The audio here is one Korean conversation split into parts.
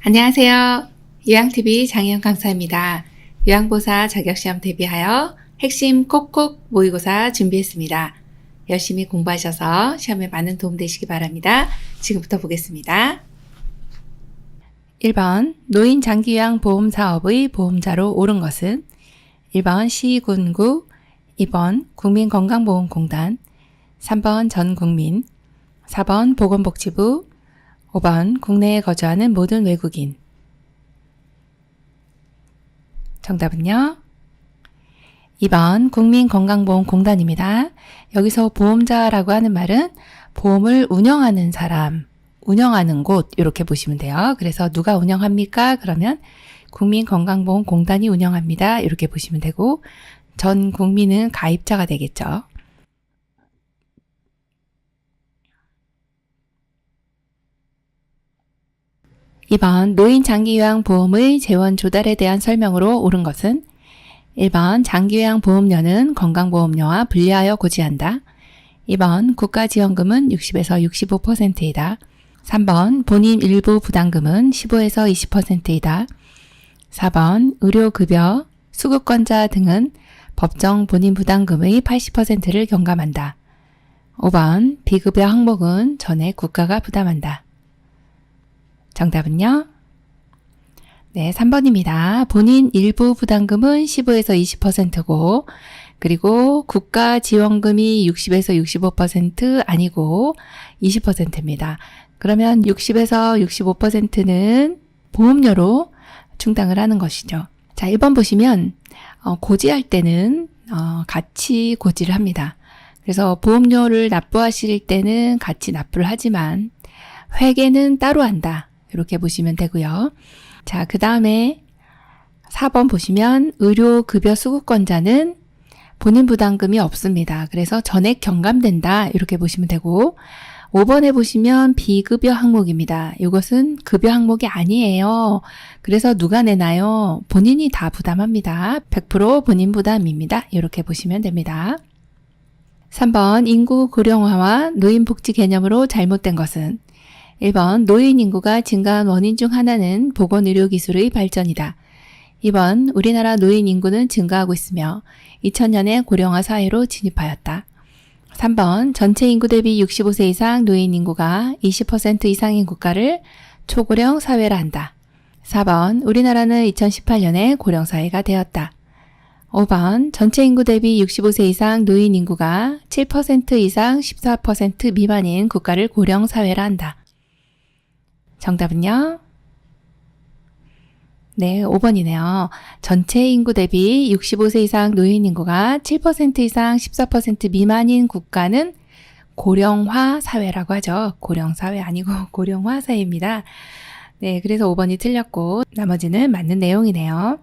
안녕하세요. 요양TV 장혜영 강사입니다. 요양보사 자격시험 대비하여 핵심 콕콕 모의고사 준비했습니다. 열심히 공부하셔서 시험에 많은 도움 되시기 바랍니다. 지금부터 보겠습니다. 1번 노인 장기요양 보험사업의 보험자로 옳은 것은 1번 시군구, 2번 국민건강보험공단, 3번 전국민, 4번 보건복지부, 5번 국내에 거주하는 모든 외국인. 정답은요? 2번 국민건강보험공단입니다. 여기서 보험자라고 하는 말은 보험을 운영하는 사람, 운영하는 곳 이렇게 보시면 돼요. 그래서 누가 운영합니까? 그러면 국민건강보험공단이 운영합니다. 이렇게 보시면 되고 전 국민은 가입자가 되겠죠. 2번 노인 장기요양보험의 재원 조달에 대한 설명으로 옳은 것은 1번 장기요양보험료는 건강보험료와 분리하여 고지한다. 2번 국가지원금은 60에서 65%이다. 3번 본인 일부 부담금은 15에서 20%이다. 4번 의료급여, 수급권자 등은 법정 본인 부담금의 80%를 경감한다. 5번 비급여 항목은 전액 국가가 부담한다. 정답은요? 네, 3번입니다. 본인 일부 부담금은 15에서 20%고 그리고 국가 지원금이 60에서 65% 아니고 20%입니다. 그러면 60에서 65%는 보험료로 충당을 하는 것이죠. 자, 1번 보시면 고지할 때는 같이 고지를 합니다. 그래서 보험료를 납부하실 때는 같이 납부를 하지만 회계는 따로 한다. 이렇게 보시면 되고요. 자, 그 다음에 4번 보시면 의료급여 수급권자는 본인 부담금이 없습니다. 그래서 전액 경감된다. 이렇게 보시면 되고 5번에 보시면 비급여 항목입니다. 이것은 급여 항목이 아니에요. 그래서 누가 내나요? 본인이 다 부담합니다. 100% 본인 부담입니다. 이렇게 보시면 됩니다. 3번 인구 고령화와 노인 복지 개념으로 잘못된 것은 1번 노인 인구가 증가한 원인 중 하나는 보건의료기술의 발전이다. 2번 우리나라 노인 인구는 증가하고 있으며 2000년에 고령화 사회로 진입하였다. 3번 전체 인구 대비 65세 이상 노인 인구가 20% 이상인 국가를 초고령 사회라 한다. 4번 우리나라는 2018년에 고령사회가 되었다. 5번 전체 인구 대비 65세 이상 노인 인구가 7% 이상 14% 미만인 국가를 고령사회라 한다. 정답은요? 네, 5번이네요. 전체 인구 대비 65세 이상 노인 인구가 7% 이상 14% 미만인 국가는 고령화 사회라고 하죠. 고령사회 아니고 고령화 사회입니다. 네, 그래서 5번이 틀렸고 나머지는 맞는 내용이네요.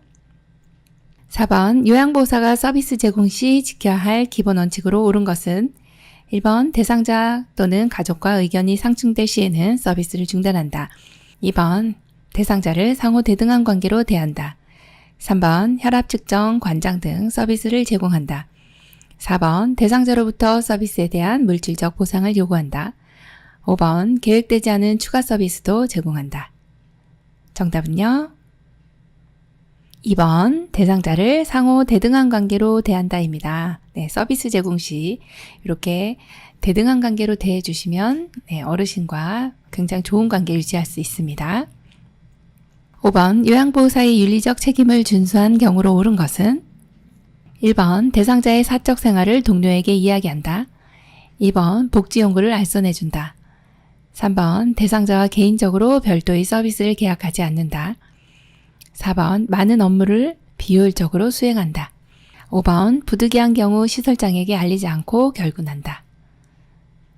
4번 요양보호사가 서비스 제공 시 지켜야 할 기본 원칙으로 옳은 것은 1번 대상자 또는 가족과 의견이 상충될 시에는 서비스를 중단한다. 2번 대상자를 상호 대등한 관계로 대한다. 3번 혈압 측정, 관장 등 서비스를 제공한다. 4번 대상자로부터 서비스에 대한 물질적 보상을 요구한다. 5번 계획되지 않은 추가 서비스도 제공한다. 정답은요? 2번 대상자를 상호 대등한 관계로 대한다입니다. 네, 서비스 제공 시 이렇게 대등한 관계로 대해주시면 어르신과 굉장히 좋은 관계 유지할 수 있습니다. 5번 요양보호사의 윤리적 책임을 준수한 경우로 옳은 것은 1번 대상자의 사적 생활을 동료에게 이야기한다. 2번 복지 연구를 알선해준다. 3번 대상자와 개인적으로 별도의 서비스를 계약하지 않는다. 4번 많은 업무를 비효율적으로 수행한다. 5번 부득이한 경우 시설장에게 알리지 않고 결근한다.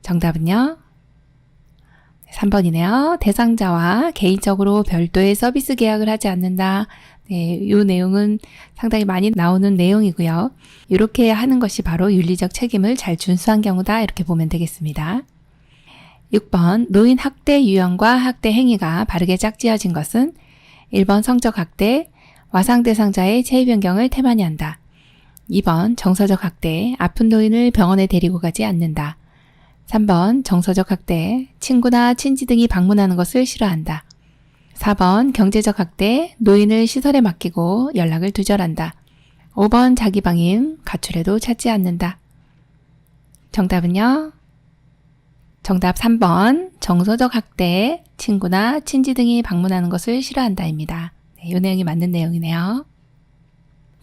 정답은요? 3번이네요. 대상자와 개인적으로 별도의 서비스 계약을 하지 않는다. 네, 이 내용은 상당히 많이 나오는 내용이고요. 이렇게 하는 것이 바로 윤리적 책임을 잘 준수한 경우다. 이렇게 보면 되겠습니다. 6번 노인 학대 유형과 학대 행위가 바르게 짝지어진 것은 1번 성적 학대, 와상 대상자의 체위 변경을 태만히 한다. 2번 정서적 학대, 아픈 노인을 병원에 데리고 가지 않는다. 3번 정서적 학대, 친구나 친지 등이 방문하는 것을 싫어한다. 4번 경제적 학대, 노인을 시설에 맡기고 연락을 두절한다. 5번 자기 방임, 가출해도 찾지 않는다. 정답은요? 정답 3번 정서적 학대, 친구나 친지 등이 방문하는 것을 싫어한다입니다. 네, 이 내용이 맞는 내용이네요.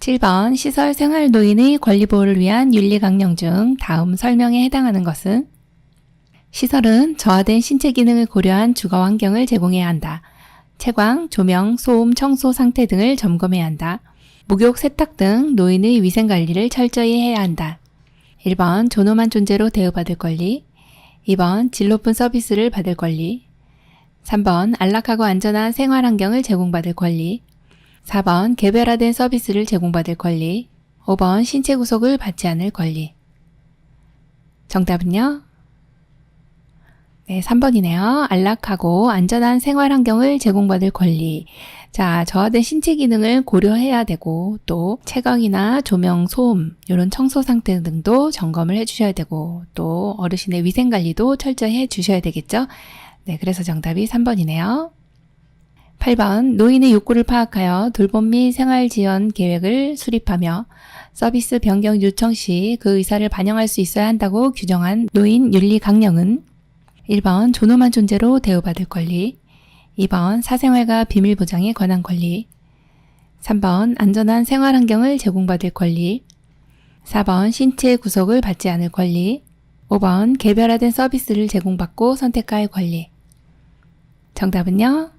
7번 시설 생활 노인의 권리 보호를 위한 윤리 강령 중 다음 설명에 해당하는 것은 시설은 저하된 신체 기능을 고려한 주거 환경을 제공해야 한다. 채광, 조명, 소음, 청소 상태 등을 점검해야 한다. 목욕, 세탁 등 노인의 위생 관리를 철저히 해야 한다. 1번 존엄한 존재로 대우받을 권리, 2번 질 높은 서비스를 받을 권리, 3번 안락하고 안전한 생활 환경을 제공받을 권리, 4번 개별화된 서비스를 제공받을 권리, 5번 신체 구속을 받지 않을 권리. 정답은요? 네, 3번이네요. 안락하고 안전한 생활 환경을 제공받을 권리. 자, 저하된 신체 기능을 고려해야 되고 또 채광이나 조명, 소음, 이런 청소 상태 등도 점검을 해주셔야 되고 또 어르신의 위생 관리도 철저히 해주셔야 되겠죠? 네, 그래서 정답이 3번이네요. 8번 노인의 욕구를 파악하여 돌봄 및 생활 지원 계획을 수립하며 서비스 변경 요청 시 그 의사를 반영할 수 있어야 한다고 규정한 노인 윤리 강령은 1번 존엄한 존재로 대우받을 권리, 2번 사생활과 비밀 보장에 관한 권리, 3번 안전한 생활 환경을 제공받을 권리, 4번 신체 구속을 받지 않을 권리, 5번 개별화된 서비스를 제공받고 선택할 권리. 정답은요?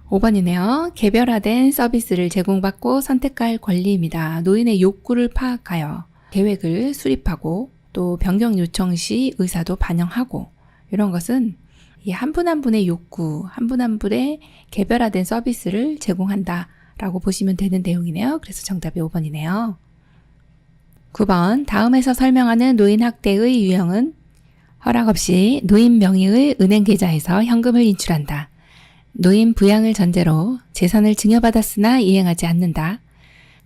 5번이네요. 개별화된 서비스를 제공받고 선택할 권리입니다. 노인의 욕구를 파악하여 계획을 수립하고 또 변경 요청 시 의사도 반영하고 이런 것은 이 한 분 한 분의 욕구, 한 분 한 분의 개별화된 서비스를 제공한다 라고 보시면 되는 내용이네요. 그래서 정답이 5번이네요. 9번 다음에서 설명하는 노인 학대의 유형은 허락 없이 노인 명의의 은행 계좌에서 현금을 인출한다. 노인 부양을 전제로 재산을 증여받았으나 이행하지 않는다.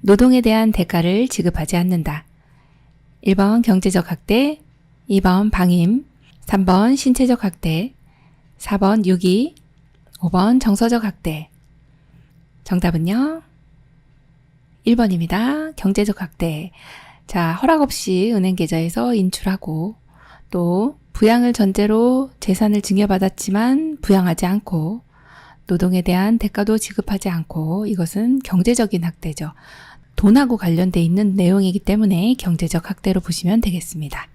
노동에 대한 대가를 지급하지 않는다. 1번 경제적 학대, 2번 방임, 3번 신체적 학대, 4번 유기, 5번 정서적 학대. 정답은요? 1번입니다. 경제적 학대. 자, 허락 없이 은행 계좌에서 인출하고 또 부양을 전제로 재산을 증여받았지만 부양하지 않고 노동에 대한 대가도 지급하지 않고 이것은 경제적인 학대죠. 돈하고 관련돼 있는 내용이기 때문에 경제적 학대로 보시면 되겠습니다.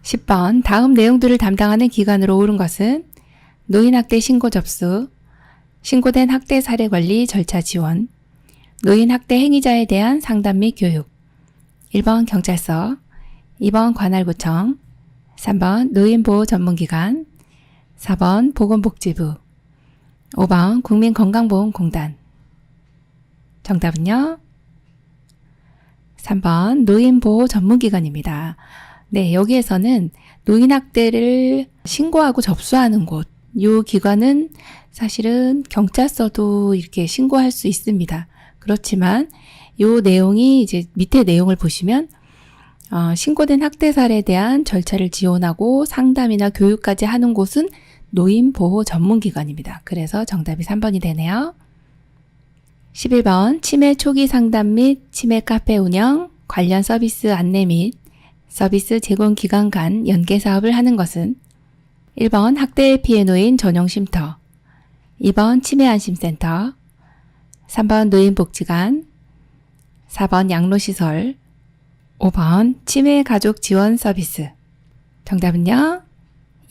10번 다음 내용들을 담당하는 기관으로 옳은 것은 노인학대 신고 접수, 신고된 학대 사례 관리 절차 지원, 노인학대 행위자에 대한 상담 및 교육, 1번 경찰서, 2번 관할구청, 3번 노인보호 전문기관, 4번 보건복지부, 5번 국민건강보험공단. 정답은요? 3번 노인보호 전문기관입니다. 네, 여기에서는 노인학대를 신고하고 접수하는 곳, 이 기관은 사실은 경찰서도 이렇게 신고할 수 있습니다. 그렇지만 이 내용이 이제 밑에 내용을 보시면 신고된 학대 사례에 대한 절차를 지원하고 상담이나 교육까지 하는 곳은 노인보호 전문기관입니다. 그래서 정답이 3번이 되네요. 11번 치매 초기 상담 및 치매 카페 운영, 관련 서비스 안내 및 서비스 제공 기관 간 연계 사업을 하는 것은 1번 학대에 피해 놓인 전용 쉼터, 2번 치매 안심센터, 3번 노인복지관, 4번 양로시설, 5번 치매 가족 지원 서비스. 정답은요?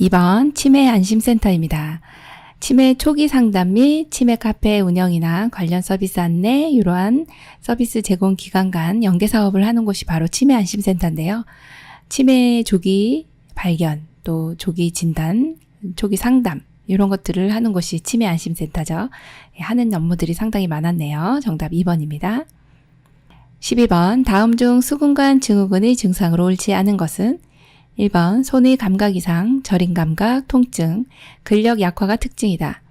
2번 치매 안심센터입니다. 치매 초기 상담 및 치매 카페 운영이나 관련 서비스 안내, 이러한 서비스 제공 기관 간 연계 사업을 하는 곳이 바로 치매 안심센터인데요. 치매 조기 발견, 또 조기 진단, 조기 상담 이런 것들을 하는 곳이 치매 안심센터죠. 하는 업무들이 상당히 많았네요. 정답 2번입니다. 12번 다음 중 수근관 증후군의 증상으로 옳지 않은 것은 1번 손의 감각 이상, 저림 감각, 통증, 근력 약화가 특징이다.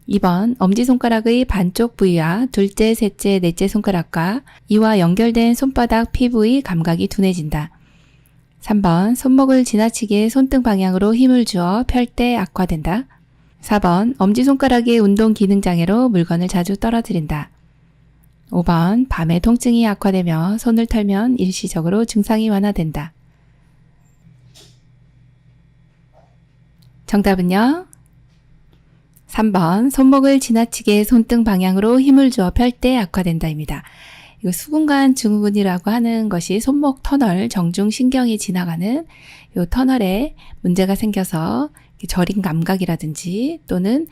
2번 엄지손가락의 반쪽 부위와 둘째, 셋째, 넷째 손가락과 이와 연결된 손바닥 피부의 감각이 둔해진다. 3번 손목을 지나치게 손등 방향으로 힘을 주어 펼 때 악화된다. 4번 엄지손가락의 운동 기능 장애로 물건을 자주 떨어뜨린다. 5번 밤에 통증이 악화되며 손을 털면 일시적으로 증상이 완화된다. 정답은요? 3번 손목을 지나치게 손등 방향으로 힘을 주어 펼 때 악화된다입니다. 이거 수근관 증후군이라고 하는 것이 손목 터널, 정중신경이 지나가는 이 터널에 문제가 생겨서 저린 감각이라든지 또는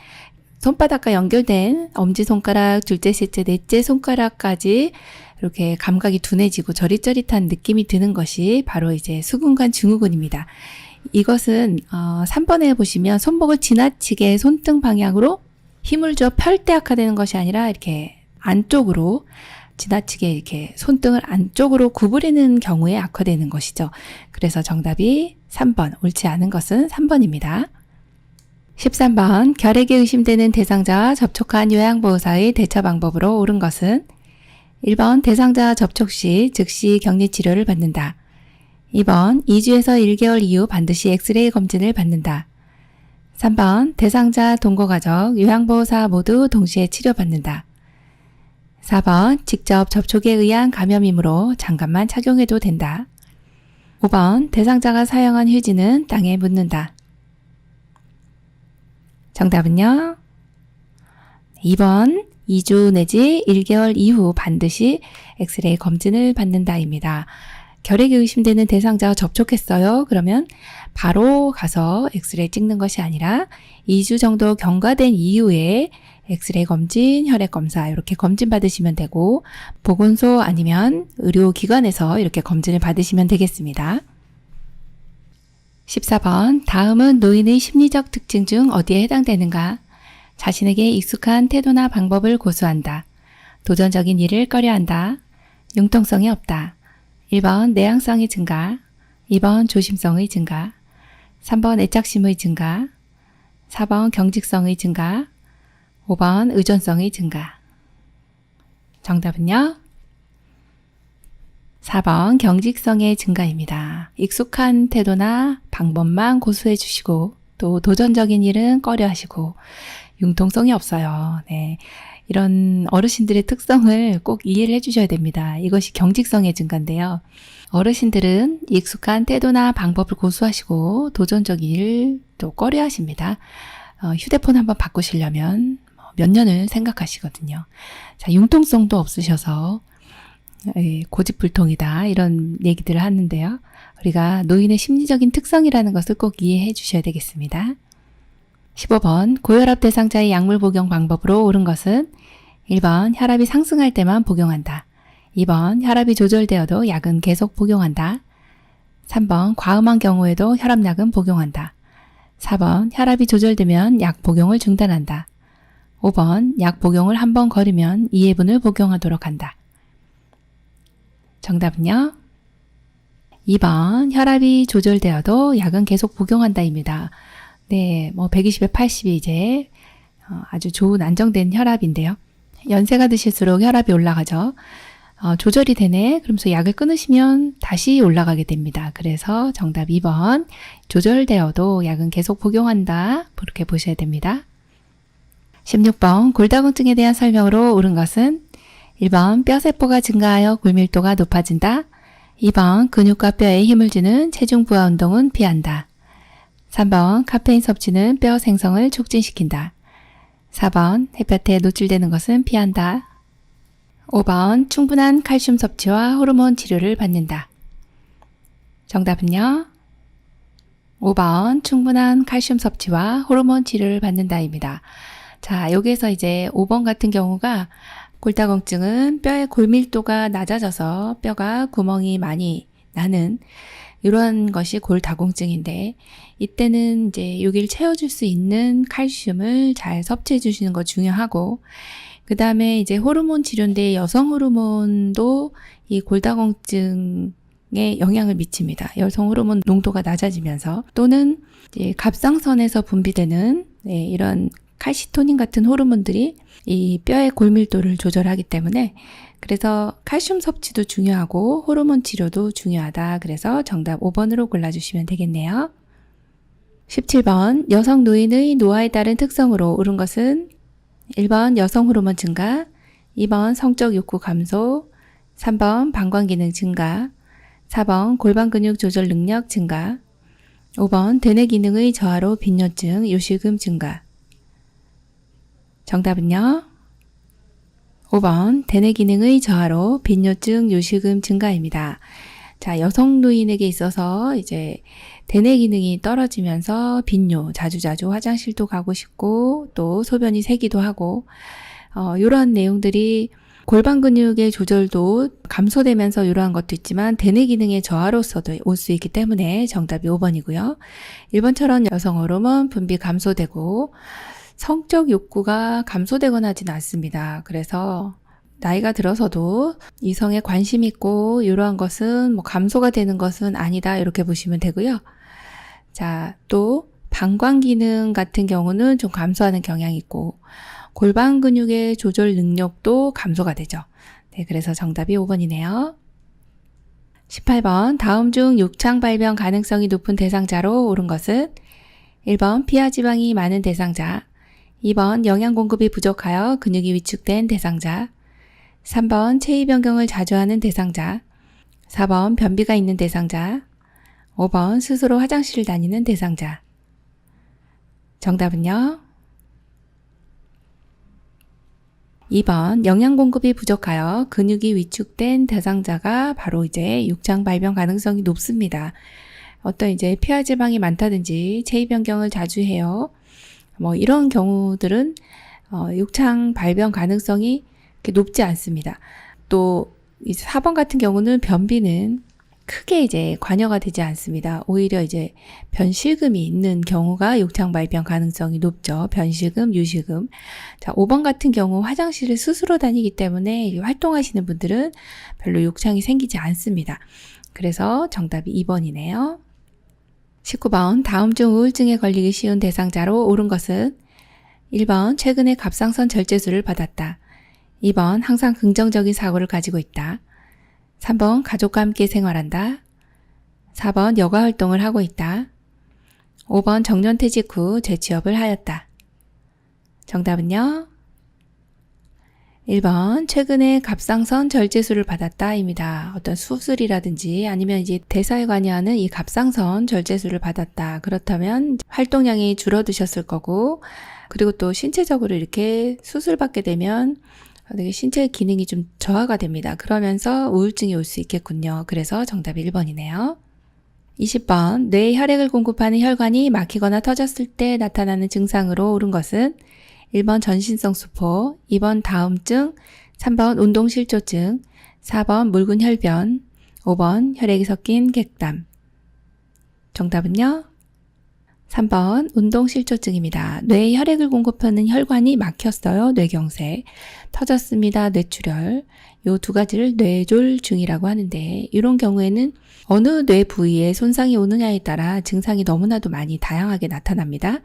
손바닥과 연결된 엄지손가락, 둘째, 셋째, 넷째 손가락까지 이렇게 감각이 둔해지고 저릿저릿한 느낌이 드는 것이 바로 이제 수근관 증후군입니다. 이것은 3번에 보시면 손목을 지나치게 손등 방향으로 힘을 줘 펼 때 악화되는 것이 아니라 이렇게 안쪽으로 지나치게 이렇게 손등을 안쪽으로 구부리는 경우에 악화되는 것이죠. 그래서 정답이 3번, 옳지 않은 것은 3번입니다. 13번 결핵이 의심되는 대상자와 접촉한 요양보호사의 대처 방법으로 옳은 것은 1번 대상자 접촉 시 즉시 격리치료를 받는다. 2번 2주에서 1개월 이후 반드시 엑스레이 검진을 받는다. 3번 대상자, 동거가족, 요양보호사 모두 동시에 치료받는다. 4번 직접 접촉에 의한 감염이므로 장갑만 착용해도 된다. 5번 대상자가 사용한 휴지는 땅에 묻는다. 정답은요? 2번 2주 내지 1개월 이후 반드시 엑스레이 검진을 받는다입니다. 결핵이 의심되는 대상자와 접촉했어요. 그러면 바로 가서 엑스레이 찍는 것이 아니라 2주 정도 경과된 이후에 엑스레이 검진, 혈액 검사 이렇게 검진 받으시면 되고 보건소 아니면 의료기관에서 이렇게 검진을 받으시면 되겠습니다. 14번 다음은 노인의 심리적 특징 중 어디에 해당되는가? 자신에게 익숙한 태도나 방법을 고수한다. 도전적인 일을 꺼려한다. 융통성이 없다. 1번 내향성의 증가, 2번 조심성의 증가, 3번 애착심의 증가, 4번 경직성의 증가, 5번 의존성의 증가. 정답은요? 4번 경직성의 증가입니다. 익숙한 태도나 방법만 고수해 주시고 또 도전적인 일은 꺼려 하시고 융통성이 없어요. 네. 이런 어르신들의 특성을 꼭 이해를 해주셔야 됩니다. 이것이 경직성의 증가인데요. 어르신들은 익숙한 태도나 방법을 고수하시고 도전적인 일을 또 꺼려 하십니다. 휴대폰 한번 바꾸시려면 몇 년을 생각하시거든요. 자, 융통성도 없으셔서 고집불통이다 이런 얘기들을 하는데요. 우리가 노인의 심리적인 특성이라는 것을 꼭 이해해 주셔야 되겠습니다. 15번 고혈압 대상자의 약물 복용 방법으로 옳은 것은 1번 혈압이 상승할 때만 복용한다. 2번 혈압이 조절되어도 약은 계속 복용한다. 3번 과음한 경우에도 혈압약은 복용한다. 4번 혈압이 조절되면 약 복용을 중단한다. 5번 약 복용을 한 번 거르면 2회분을 복용하도록 한다. 정답은요? 2번 혈압이 조절되어도 약은 계속 복용한다입니다. 네, 120에 80이 이제 아주 좋은 안정된 혈압인데요. 연세가 드실수록 혈압이 올라가죠. 조절이 되네. 그러면서 약을 끊으시면 다시 올라가게 됩니다. 그래서 정답 2번 조절되어도 약은 계속 복용한다. 그렇게 보셔야 됩니다. 16번 골다공증에 대한 설명으로 옳은 것은 1번 뼈세포가 증가하여 골밀도가 높아진다. 2번 근육과 뼈에 힘을 주는 체중 부하 운동은 피한다. 3번 카페인 섭취는 뼈 생성을 촉진시킨다. 4번 햇볕에 노출되는 것은 피한다. 5번 충분한 칼슘 섭취와 호르몬 치료를 받는다. 정답은요? 5번 충분한 칼슘 섭취와 호르몬 치료를 받는다입니다. 자, 여기에서 이제 5번 같은 경우가 골다공증은 뼈의 골밀도가 낮아져서 뼈가 구멍이 많이 나는 이런 것이 골다공증인데 이때는 이제 여기를 채워줄 수 있는 칼슘을 잘 섭취해 주시는 거 중요하고 그 다음에 이제 호르몬 치료인데 여성 호르몬도 이 골다공증에 영향을 미칩니다. 여성 호르몬 농도가 낮아지면서 또는 이제 갑상선에서 분비되는 이런 칼시토닌 같은 호르몬들이 이 뼈의 골밀도를 조절하기 때문에 그래서 칼슘 섭취도 중요하고 호르몬 치료도 중요하다. 그래서 정답 5번으로 골라주시면 되겠네요. 17번 여성 노인의 노화에 따른 특성으로 옳은 것은 1번 여성 호르몬 증가, 2번 성적 욕구 감소, 3번 방광 기능 증가, 4번 골반 근육 조절 능력 증가, 5번 대뇌 기능의 저하로 빈뇨증, 요실금 증가. 정답은요? 5번 대뇌 기능의 저하로 빈뇨증, 요실금 증가입니다. 자, 여성 노인에게 있어서 이제 대뇌 기능이 떨어지면서 빈뇨, 자주자주 화장실도 가고 싶고 또 소변이 새기도 하고 이러한 내용들이 골반 근육의 조절도 감소되면서 이러한 것도 있지만 대뇌 기능의 저하로서도 올 수 있기 때문에 정답이 5번이고요. 1번처럼 여성 호르몬 분비 감소되고 성적 욕구가 감소되거나 하지는 않습니다. 그래서 나이가 들어서도 이성에 관심 있고 이러한 것은 뭐 감소가 되는 것은 아니다 이렇게 보시면 되고요. 자, 또 방광 기능 같은 경우는 좀 감소하는 경향이 있고 골반 근육의 조절 능력도 감소가 되죠. 네, 그래서 정답이 5번이네요. 18번 다음 중 욕창 발병 가능성이 높은 대상자로 옳은 것은 1번 피하 지방이 많은 대상자, 2번 영양 공급이 부족하여 근육이 위축된 대상자, 3번 체위 변경을 자주 하는 대상자, 4번 변비가 있는 대상자, 5번 스스로 화장실을 다니는 대상자. 정답은요? 2번 영양 공급이 부족하여 근육이 위축된 대상자가 바로 이제 욕창 발병 가능성이 높습니다. 어떤 이제 피하 지방이 많다든지 체위 변경을 자주 해요. 뭐 이런 경우들은 욕창 발병 가능성이 높지 않습니다. 또 이제 4번 같은 경우는 변비는 크게 이제 관여가 되지 않습니다. 오히려 이제 변실금이 있는 경우가 욕창 발병 가능성이 높죠. 변실금, 유실금. 자, 5번 같은 경우 화장실을 스스로 다니기 때문에 활동하시는 분들은 별로 욕창이 생기지 않습니다. 그래서 정답이 2번이네요. 19번 다음 중 우울증에 걸리기 쉬운 대상자로 옳은 것은 1번 최근에 갑상선 절제술을 받았다. 2번 항상 긍정적인 사고를 가지고 있다. 3번 가족과 함께 생활한다. 4번 여가 활동을 하고 있다. 5번 정년퇴직 후 재취업을 하였다. 정답은요? 1번 최근에 갑상선 절제술을 받았다입니다. 어떤 수술이라든지 아니면 이제 대사에 관여하는 이 갑상선 절제술을 받았다. 그렇다면 활동량이 줄어드셨을 거고 그리고 또 신체적으로 이렇게 수술받게 되면 되게 신체 기능이 좀 저하가 됩니다. 그러면서 우울증이 올 수 있겠군요. 그래서 정답이 1번이네요. 20번 뇌에 혈액을 공급하는 혈관이 막히거나 터졌을 때 나타나는 증상으로 옳은 것은 1번 전신성 수포, 2번 다음증, 3번 운동실조증, 4번 묽은 혈변, 5번 혈액이 섞인 객담. 정답은요? 3번 운동실조증입니다. 뇌에 혈액을 공급하는 혈관이 막혔어요. 뇌경색. 터졌습니다. 뇌출혈. 요 두 가지를 뇌졸중이라고 하는데 이런 경우에는 어느 뇌 부위에 손상이 오느냐에 따라 증상이 너무나도 많이 다양하게 나타납니다.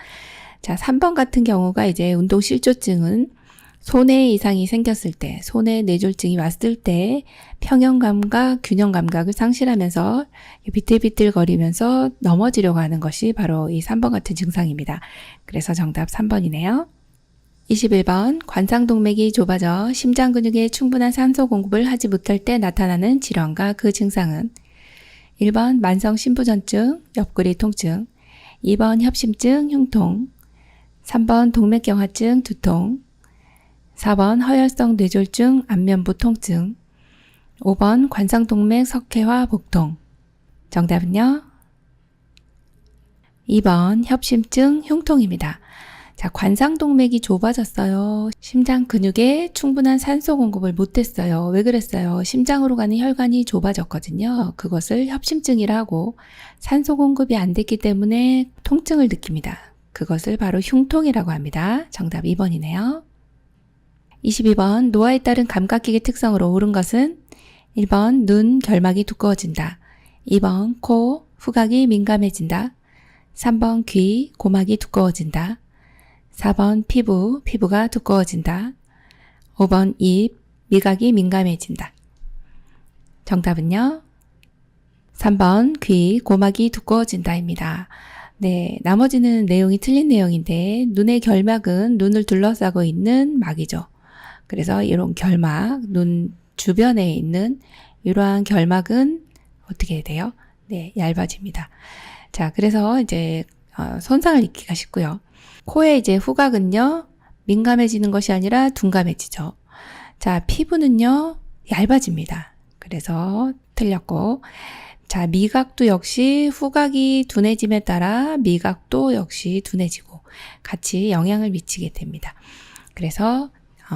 자, 3번 같은 경우가 이제 운동실조증은 손에 이상이 생겼을 때, 손에 뇌졸중이 왔을 때 평형감각, 균형감각을 상실하면서 비틀비틀거리면서 넘어지려고 하는 것이 바로 이 3번 같은 증상입니다. 그래서 정답 3번이네요. 21번 관상동맥이 좁아져 심장 근육에 충분한 산소 공급을 하지 못할 때 나타나는 질환과 그 증상은 1번 만성심부전증, 옆구리 통증, 2번 협심증, 흉통, 3번 동맥경화증, 두통, 4번 허혈성 뇌졸중, 안면부 통증, 5번 관상동맥 석회화 복통. 정답은요? 2번 협심증, 흉통입니다. 자, 관상동맥이 좁아졌어요. 심장 근육에 충분한 산소 공급을 못했어요. 왜 그랬어요? 심장으로 가는 혈관이 좁아졌거든요. 그것을 협심증이라 하고 산소 공급이 안 됐기 때문에 통증을 느낍니다. 그것을 바로 흉통이라고 합니다. 정답 2번이네요. 22번 노화에 따른 감각기계 특성으로 옳은 것은 1번 눈 결막이 두꺼워진다. 2번 코 후각이 민감해진다. 3번 귀 고막이 두꺼워진다. 4번 피부가 두꺼워진다. 5번 입 미각이 민감해진다. 정답은요? 3번 귀 고막이 두꺼워진다입니다. 네, 나머지는 내용이 틀린 내용인데 눈의 결막은 눈을 둘러싸고 있는 막이죠. 그래서 이런 결막, 눈 주변에 있는 이러한 결막은 어떻게 돼요? 네, 얇아집니다. 자, 그래서 이제 손상을 입기가 쉽고요. 코의 이제 후각은요, 민감해지는 것이 아니라 둔감해지죠. 자, 피부는요, 얇아집니다. 그래서 틀렸고, 자, 미각도 역시 후각이 둔해짐에 따라 미각도 역시 둔해지고 같이 영향을 미치게 됩니다. 그래서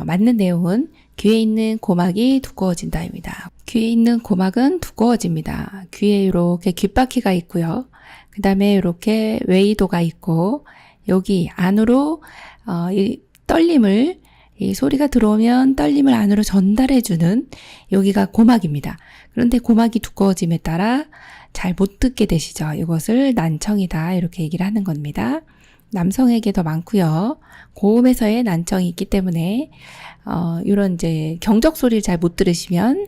맞는 내용은 귀에 있는 고막이 두꺼워진다입니다. 귀에 있는 고막은 두꺼워집니다. 귀에 이렇게 귓바퀴가 있고요. 그 다음에 이렇게 웨이도가 있고 여기 안으로 이 떨림을 이 소리가 들어오면 떨림을 안으로 전달해주는 여기가 고막입니다. 그런데 고막이 두꺼워짐에 따라 잘 못 듣게 되시죠. 이것을 난청이다 이렇게 얘기를 하는 겁니다. 남성에게 더 많고요. 고음에서의 난청이 있기 때문에 이런 이제 경적 소리를 잘 못 들으시면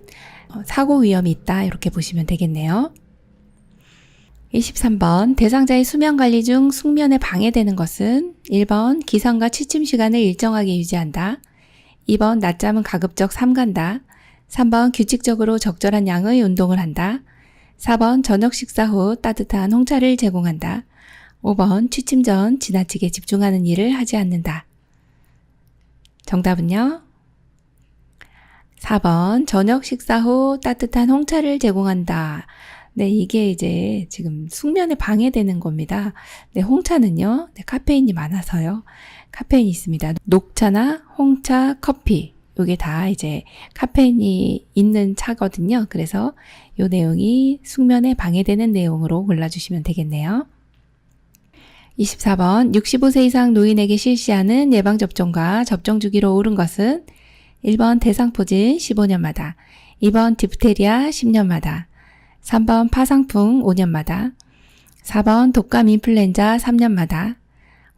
사고 위험이 있다 이렇게 보시면 되겠네요. 23번 대상자의 수면 관리 중 숙면에 방해되는 것은 1번 기상과 취침 시간을 일정하게 유지한다. 2번 낮잠은 가급적 삼간다. 3번 규칙적으로 적절한 양의 운동을 한다. 4번 저녁 식사 후 따뜻한 홍차를 제공한다. 5번 취침 전 지나치게 집중하는 일을 하지 않는다. 정답은요? 4번 저녁 식사 후 따뜻한 홍차를 제공한다. 네, 이게 이제 지금 숙면에 방해되는 겁니다. 네, 홍차는요, 네, 카페인이 많아서요. 카페인이 있습니다. 녹차나 홍차, 커피, 요게 다 이제 카페인이 있는 차거든요. 그래서 요 내용이 숙면에 방해되는 내용으로 골라주시면 되겠네요. 24번 65세 이상 노인에게 실시하는 예방접종과 접종 주기로 오른 것은 1번 대상포진 15년마다, 2번 디프테리아 10년마다, 3번 파상풍 5년마다, 4번 독감 인플루엔자 3년마다,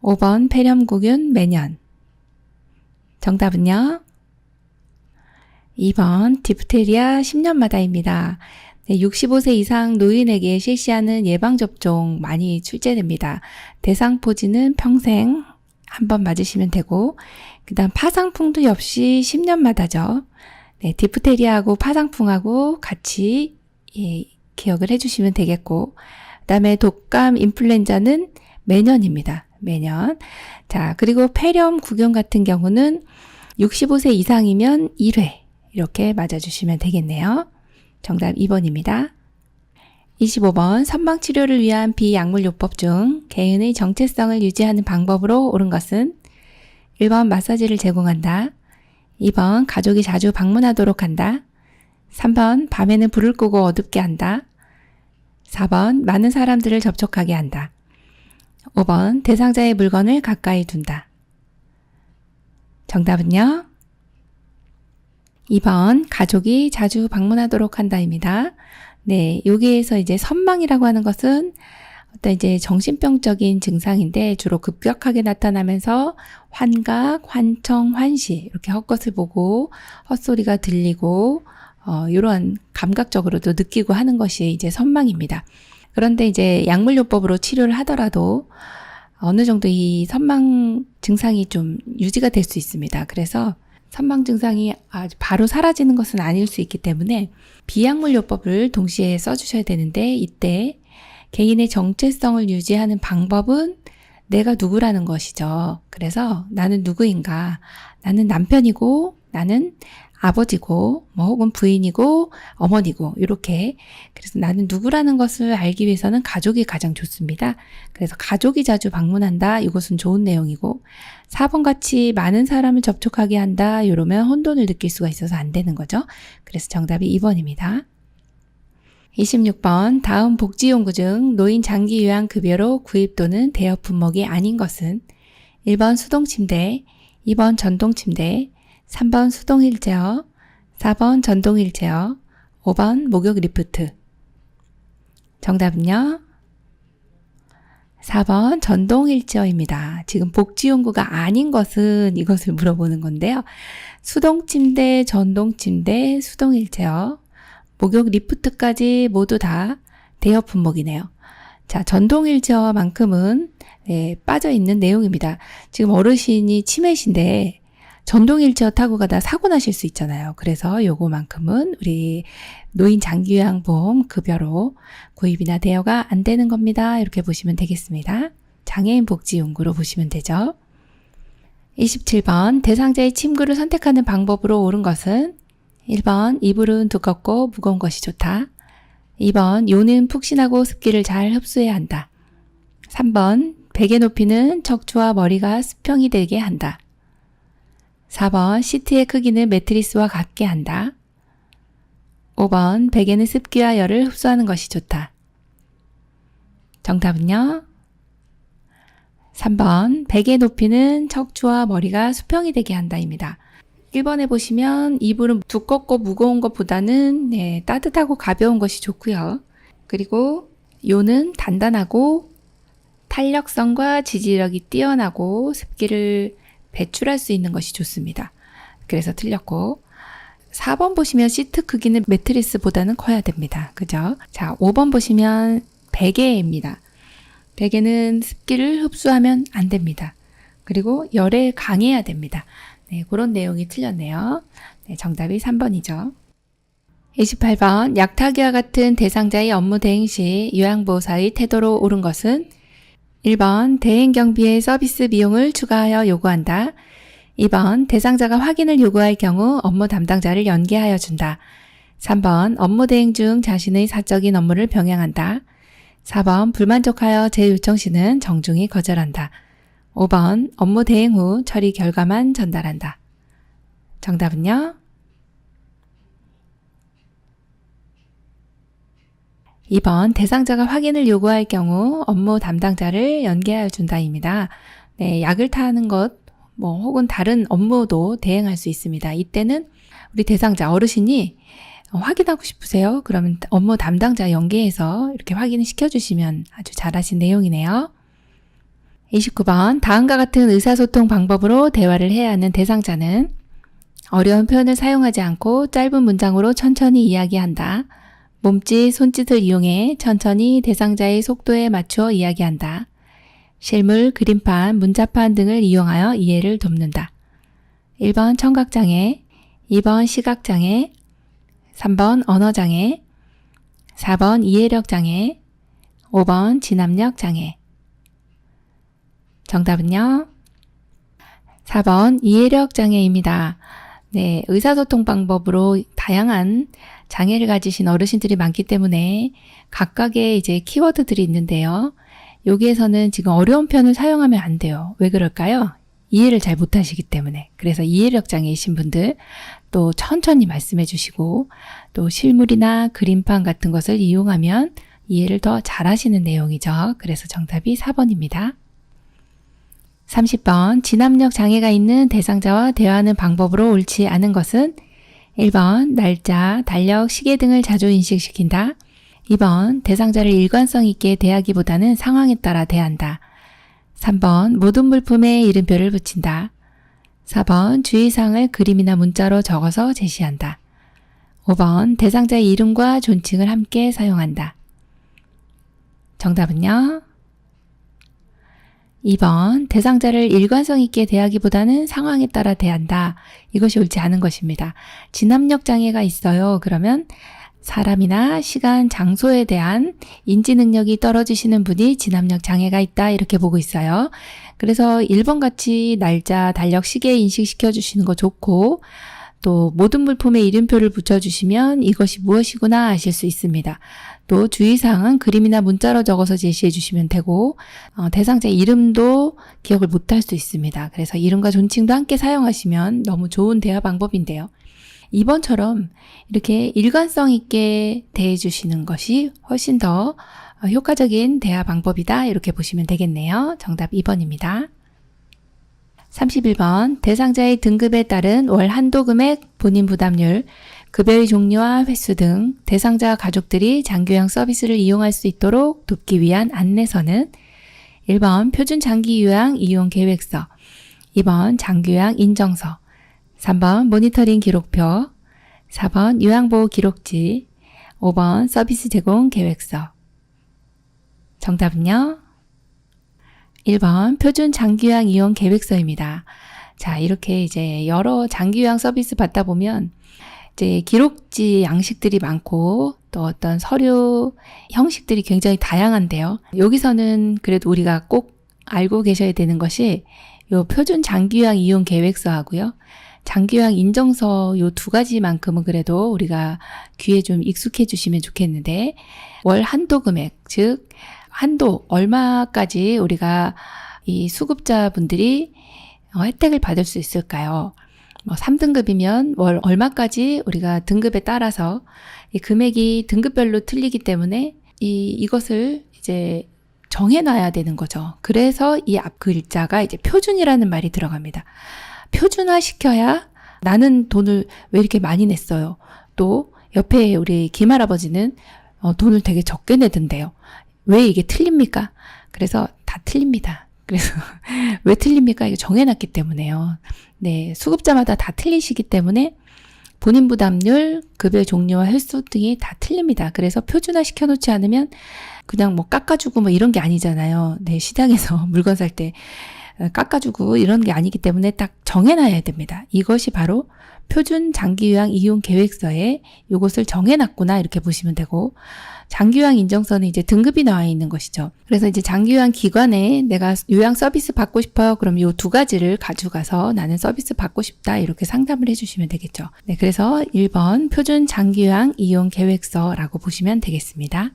5번 폐렴구균 매년. 정답은요? 2번 디프테리아 10년마다입니다. 네, 65세 이상 노인에게 실시하는 예방접종 많이 출제됩니다. 대상포진은 평생 한 번 맞으시면 되고 그 다음 파상풍도 역시 10년마다죠. 네, 디프테리아하고 파상풍하고 같이 기억을 해주시면 되겠고 그 다음에 독감 인플루엔자는 매년입니다. 매년. 자, 그리고 폐렴구균 같은 경우는 65세 이상이면 1회 이렇게 맞아주시면 되겠네요. 정답 2번입니다. 25번 선망치료를 위한 비약물요법 중 개인의 정체성을 유지하는 방법으로 옳은 것은 1번 마사지를 제공한다. 2번 가족이 자주 방문하도록 한다. 3번 밤에는 불을 끄고 어둡게 한다. 4번 많은 사람들을 접촉하게 한다. 5번 대상자의 물건을 가까이 둔다. 정답은요? 2번 가족이 자주 방문하도록 한다입니다. 네, 여기에서 이제 선망이라고 하는 것은 어떤 이제 정신병적인 증상인데 주로 급격하게 나타나면서 환각, 환청, 환시 이렇게 헛것을 보고 헛소리가 들리고 이런 감각적으로도 느끼고 하는 것이 이제 선망입니다. 그런데 이제 약물요법으로 치료를 하더라도 어느 정도 이 선망 증상이 좀 유지가 될 수 있습니다. 그래서 선망 증상이 바로 사라지는 것은 아닐 수 있기 때문에 비약물요법을 동시에 써주셔야 되는데 이때 개인의 정체성을 유지하는 방법은 내가 누구라는 것이죠. 그래서 나는 누구인가? 나는 남편이고 나는 아버지고 뭐 혹은 부인이고 어머니고 이렇게 그래서 나는 누구라는 것을 알기 위해서는 가족이 가장 좋습니다. 그래서 가족이 자주 방문한다. 이것은 좋은 내용이고 4번 같이 많은 사람을 접촉하게 한다. 이러면 혼돈을 느낄 수가 있어서 안 되는 거죠. 그래서 정답이 2번입니다. 26번 다음 복지용구 중 노인 장기 요양급여로 구입 또는 대여 품목이 아닌 것은 1번 수동침대, 2번 전동침대, 3번 수동 휠체어, 4번 전동 휠체어, 5번 목욕 리프트. 정답은요? 4번 전동 휠체어입니다. 지금 복지용구가 아닌 것은 이것을 물어보는 건데요. 수동 침대, 전동 침대, 수동 휠체어, 목욕 리프트까지 모두 다 대여 품목이네요. 자, 전동휠체어만큼은 빠져 있는 내용입니다. 지금 어르신이 치매신데 전동휠체어 타고 가다 사고 나실 수 있잖아요. 그래서 요거만큼은 우리 노인 장기요양보험 급여로 구입이나 대여가 안 되는 겁니다. 이렇게 보시면 되겠습니다. 장애인 복지연구로 보시면 되죠. 27번 대상자의 침구를 선택하는 방법으로 옳은 것은 1번 이불은 두껍고 무거운 것이 좋다. 2번 요는 푹신하고 습기를 잘 흡수해야 한다. 3번 베개 높이는 척추와 머리가 수평이 되게 한다. 4번 시트의 크기는 매트리스와 같게 한다. 5번 베개는 습기와 열을 흡수하는 것이 좋다. 정답은요? 3번 베개 높이는 척추와 머리가 수평이 되게 한다입니다. 1번에 보시면 이불은 두껍고 무거운 것보다는 따뜻하고 가벼운 것이 좋고요. 그리고 요는 단단하고 탄력성과 지지력이 뛰어나고 습기를 배출할 수 있는 것이 좋습니다. 그래서 틀렸고 4번 보시면 시트 크기는 매트리스보다는 커야 됩니다. 그죠? 자, 5번 보시면 베개입니다. 베개는 습기를 흡수하면 안 됩니다. 그리고 열에 강해야 됩니다. 네, 그런 내용이 틀렸네요. 네, 정답이 3번이죠. 28번 약타기와 같은 대상자의 업무 대행 시 요양보호사의 태도로 옳은 것은 1번 대행 경비의 서비스 비용을 추가하여 요구한다. 2번 대상자가 확인을 요구할 경우 업무 담당자를 연계하여 준다. 3번 업무 대행 중 자신의 사적인 업무를 병행한다. 4번 불만족하여 재요청 시는 정중히 거절한다. 5번 업무 대행 후 처리 결과만 전달한다. 정답은요? 2번 대상자가 확인을 요구할 경우 업무 담당자를 연계하여 준다입니다. 네, 약을 타는 것 혹은 다른 업무도 대행할 수 있습니다. 이때는 우리 대상자 어르신이 확인하고 싶으세요? 그러면 업무 담당자 연계해서 이렇게 확인을 시켜주시면 아주 잘하신 내용이네요. 29번 다음과 같은 의사소통 방법으로 대화를 해야 하는 대상자는 어려운 표현을 사용하지 않고 짧은 문장으로 천천히 이야기한다. 몸짓, 손짓을 이용해 천천히 대상자의 속도에 맞추어 이야기한다. 실물, 그림판, 문자판 등을 이용하여 이해를 돕는다. 1번 청각장애, 2번 시각장애, 3번 언어장애, 4번 이해력장애, 5번 진압력장애. 정답은요? 4번 이해력장애입니다. 네, 의사소통 방법으로 다양한 장애를 가지신 어르신들이 많기 때문에 각각의 이제 키워드들이 있는데요. 여기에서는 지금 어려운 표현을 사용하면 안 돼요. 왜 그럴까요? 이해를 잘 못하시기 때문에. 그래서 이해력 장애이신 분들 또 천천히 말씀해 주시고 또 실물이나 그림판 같은 것을 이용하면 이해를 더 잘하시는 내용이죠. 그래서 정답이 4번입니다. 30번 진압력 장애가 있는 대상자와 대화하는 방법으로 옳지 않은 것은 1번 날짜, 달력, 시계 등을 자주 인식시킨다. 2번 대상자를 일관성 있게 대하기보다는 상황에 따라 대한다. 3번 모든 물품에 이름표를 붙인다. 4번 주의사항을 그림이나 문자로 적어서 제시한다. 5번 대상자의 이름과 존칭을 함께 사용한다. 정답은요? 2번 대상자를 일관성 있게 대하기보다는 상황에 따라 대한다. 이것이 옳지 않은 것입니다. 진압력 장애가 있어요. 그러면 사람이나 시간, 장소에 대한 인지 능력이 떨어지시는 분이 진압력 장애가 있다 이렇게 보고 있어요. 그래서 1번 같이 날짜, 달력, 시계 인식시켜 주시는 거 좋고 또 모든 물품에 이름표를 붙여주시면 이것이 무엇이구나 아실 수 있습니다. 또 주의사항은 그림이나 문자로 적어서 제시해 주시면 되고 대상자의 이름도 기억을 못할 수 있습니다. 그래서 이름과 존칭도 함께 사용하시면 너무 좋은 대화 방법인데요. 2번처럼 이렇게 일관성 있게 대해 주시는 것이 훨씬 더 효과적인 대화 방법이다 이렇게 보시면 되겠네요. 정답 2번입니다. 31번 대상자의 등급에 따른 월 한도 금액, 본인 부담률, 급여의 종류와 횟수 등 대상자 가족들이 장기요양 서비스를 이용할 수 있도록 돕기 위한 안내서는 1번 표준 장기요양 이용 계획서, 2번 장기요양 인정서, 3번 모니터링 기록표, 4번 요양보호 기록지, 5번 서비스 제공 계획서. 정답은요? 1번 표준 장기요양 이용 계획서입니다. 자, 이렇게 이제 여러 장기요양 서비스 받다 보면 이제 기록지 양식들이 많고 또 어떤 서류 형식들이 굉장히 다양한데요. 여기서는 그래도 우리가 꼭 알고 계셔야 되는 것이 요 표준 장기요양 이용 계획서하고요. 장기요양 인정서 요 두 가지만큼은 그래도 우리가 귀에 좀 익숙해 주시면 좋겠는데, 월 한도 금액, 즉 한도 얼마까지 우리가 이 수급자분들이 혜택을 받을 수 있을까요? 3등급이면 월 얼마까지 우리가 등급에 따라서 이 금액이 등급별로 틀리기 때문에 이것을 이제 정해놔야 되는 거죠. 그래서 이 앞 글자가 이제 표준이라는 말이 들어갑니다. 표준화 시켜야 나는 돈을 왜 이렇게 많이 냈어요. 또 옆에 우리 김할아버지는 돈을 되게 적게 내던데요. 왜 이게 틀립니까? 그래서 다 틀립니다. 그래서 왜 틀립니까? 이거 정해놨기 때문에요. 네, 수급자마다 다 틀리시기 때문에 본인 부담률, 급여 종류와 횟수 등이 다 틀립니다. 그래서 표준화 시켜놓지 않으면 그냥 뭐 깎아주고 뭐 이런 게 아니잖아요. 네, 시장에서 물건 살 때 깎아주고 이런 게 아니기 때문에 딱 정해놔야 됩니다. 이것이 바로 표준 장기요양 이용 계획서에 이것을 정해놨구나 이렇게 보시면 되고, 장기요양 인정서는 이제 등급이 나와 있는 것이죠. 그래서 이제 장기요양 기관에 내가 요양 서비스 받고 싶어요. 그럼 요 두 가지를 가져가서 나는 서비스 받고 싶다 이렇게 상담을 해주시면 되겠죠. 네, 그래서 1번 표준 장기요양 이용 계획서라고 보시면 되겠습니다.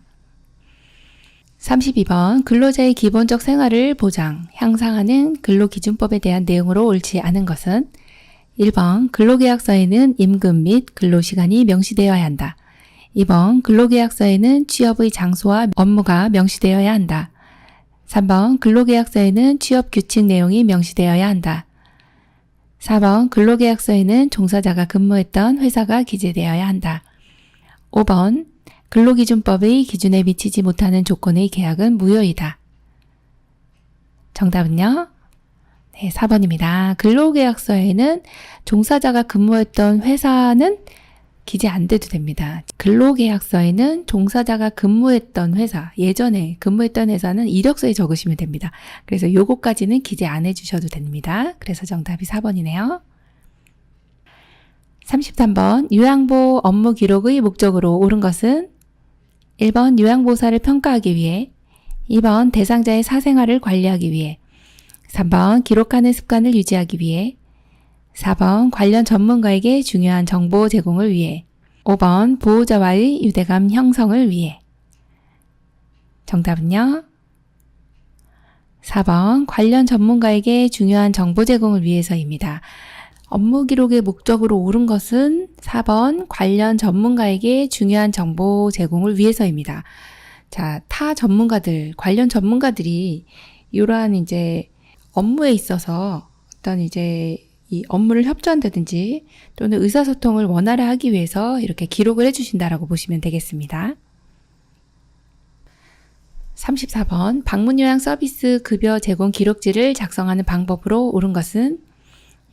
32번 근로자의 기본적 생활을 보장, 향상하는 근로기준법에 대한 내용으로 옳지 않은 것은 1번 근로계약서에는 임금 및 근로시간이 명시되어야 한다. 2번 근로계약서에는 취업의 장소와 업무가 명시되어야 한다. 3번 근로계약서에는 취업규칙 내용이 명시되어야 한다. 4번 근로계약서에는 종사자가 근무했던 회사가 기재되어야 한다. 5번 근로기준법의 기준에 미치지 못하는 조건의 계약은 무효이다. 정답은요? 네, 4번입니다. 근로계약서에는 종사자가 근무했던 회사는 기재 안 돼도 됩니다. 근로계약서에는 종사자가 근무했던 회사, 예전에 근무했던 회사는 이력서에 적으시면 됩니다. 그래서 요거까지는 기재 안 해주셔도 됩니다. 그래서 정답이 4번이네요. 33번 요양보 업무 기록의 목적으로 옳은 것은 1번 요양보호사를 평가하기 위해, 2번 대상자의 사생활을 관리하기 위해, 3번 기록하는 습관을 유지하기 위해, 4번 관련 전문가에게 중요한 정보 제공을 위해, 5번 보호자와의 유대감 형성을 위해. 정답은요? 4번 관련 전문가에게 중요한 정보 제공을 위해서입니다. 업무 기록의 목적으로 옳은 것은 4번 관련 전문가에게 중요한 정보 제공을 위해서입니다. 자, 타 전문가들, 관련 전문가들이 이러한 이제 업무에 있어서 어떤 이제 이 업무를 협조한다든지 또는 의사소통을 원활히 하기 위해서 이렇게 기록을 해주신다라고 보시면 되겠습니다. 34번 방문요양 서비스 급여 제공 기록지를 작성하는 방법으로 옳은 것은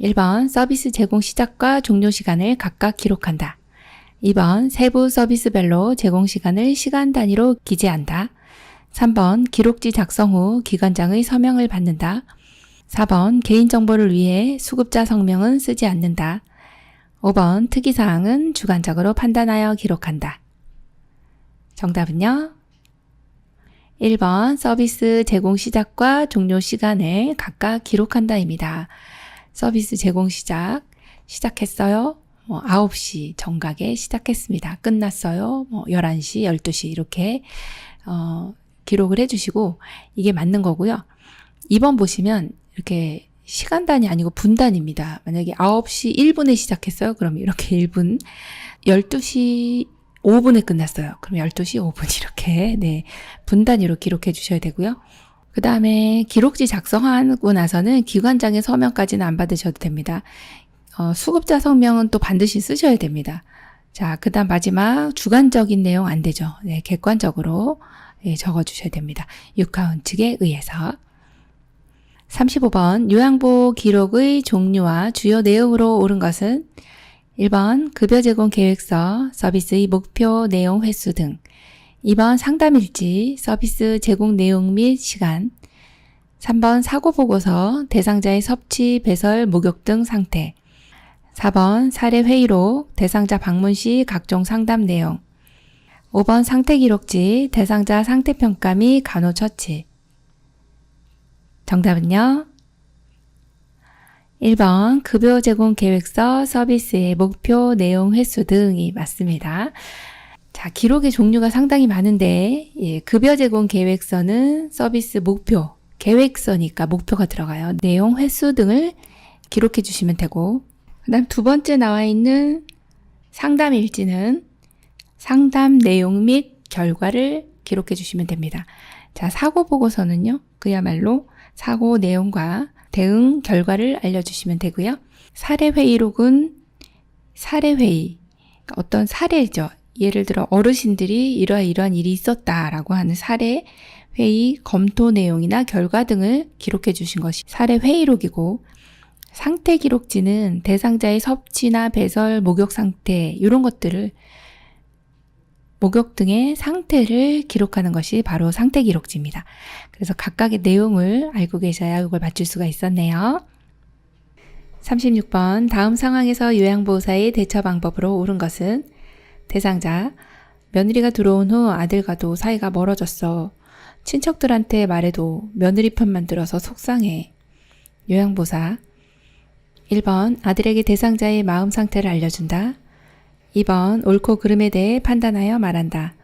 1번 서비스 제공 시작과 종료 시간을 각각 기록한다. 2번 세부 서비스별로 제공 시간을 시간 단위로 기재한다. 3번 기록지 작성 후 기관장의 서명을 받는다. 4번 개인정보를 위해 수급자 성명은 쓰지 않는다. 5번 특이사항은 주관적으로 판단하여 기록한다. 정답은요? 1번 서비스 제공 시작과 종료 시간을 각각 기록한다입니다. 서비스 제공 시작했어요. 9시 정각에 시작했습니다. 끝났어요. 11시, 12시 이렇게 기록을 해주시고 이게 맞는 거고요. 2번 보시면 이렇게 시간단이 아니고 분단입니다. 만약에 9시 1분에 시작했어요. 그럼 이렇게 1분, 12시 5분에 끝났어요. 그럼 12시 5분 이렇게 네 분단위로 기록해 주셔야 되고요. 그 다음에 기록지 작성하고 나서는 기관장의 서명까지는 안 받으셔도 됩니다. 수급자 성명은 또 반드시 쓰셔야 됩니다. 자, 그 다음 마지막 주관적인 내용 안 되죠. 네, 객관적으로 적어주셔야 됩니다. 육하원 측에 의해서. 35번 요양보호 기록의 종류와 주요 내용으로 옳은 것은 1번 급여 제공 계획서, 서비스의 목표 내용 횟수 등, 2번 상담일지, 서비스 제공 내용 및 시간. 3번 사고보고서, 대상자의 섭취, 배설, 목욕 등 상태. 4번 사례회의록, 대상자 방문 시 각종 상담 내용. 5번 상태기록지, 대상자 상태평가 및 간호처치. 정답은요? 1번 급여 제공 계획서, 서비스의 목표, 내용, 횟수 등이 맞습니다. 자, 기록의 종류가 상당히 많은데 급여 제공 계획서는 서비스 목표, 계획서니까 목표가 들어가요. 내용, 횟수 등을 기록해 주시면 되고, 그 다음 두 번째 나와 있는 상담 일지는 상담 내용 및 결과를 기록해 주시면 됩니다. 자, 사고 보고서는요, 그야말로 사고 내용과 대응 결과를 알려주시면 되고요. 사례회의록은 사례회의, 그러니까 어떤 사례죠. 예를 들어 어르신들이 이러한 일이 있었다라고 하는 사례회의 검토 내용이나 결과 등을 기록해 주신 것이 사례회의록이고, 상태기록지는 대상자의 섭취나 배설, 목욕 상태 이런 것들을, 목욕 등의 상태를 기록하는 것이 바로 상태기록지입니다. 그래서 각각의 내용을 알고 계셔야 이걸 맞출 수가 있었네요. 36번 다음 상황에서 요양보호사의 대처 방법으로 옳은 것은 대상자, 며느리가 들어온 후 아들과도 사이가 멀어졌어. 친척들한테 말해도 며느리 편만 들어서 속상해. 요양보호사, 1번 아들에게 대상자의 마음 상태를 알려준다. 2번 옳고 그름에 대해 판단하여 말한다.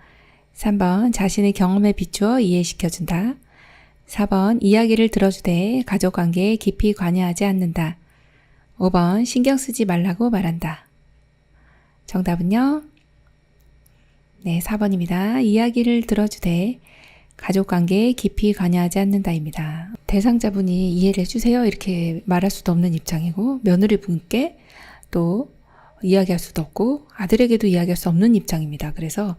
3번 자신의 경험에 비추어 이해시켜준다. 4번 이야기를 들어주되 가족관계에 깊이 관여하지 않는다. 5번 신경 쓰지 말라고 말한다. 정답은요? 네, 4번입니다. 이야기를 들어주되 가족관계에 깊이 관여하지 않는다입니다. 대상자분이 이해를 해주세요 이렇게 말할 수도 없는 입장이고, 며느리분께 또 이야기할 수도 없고, 아들에게도 이야기할 수 없는 입장입니다. 그래서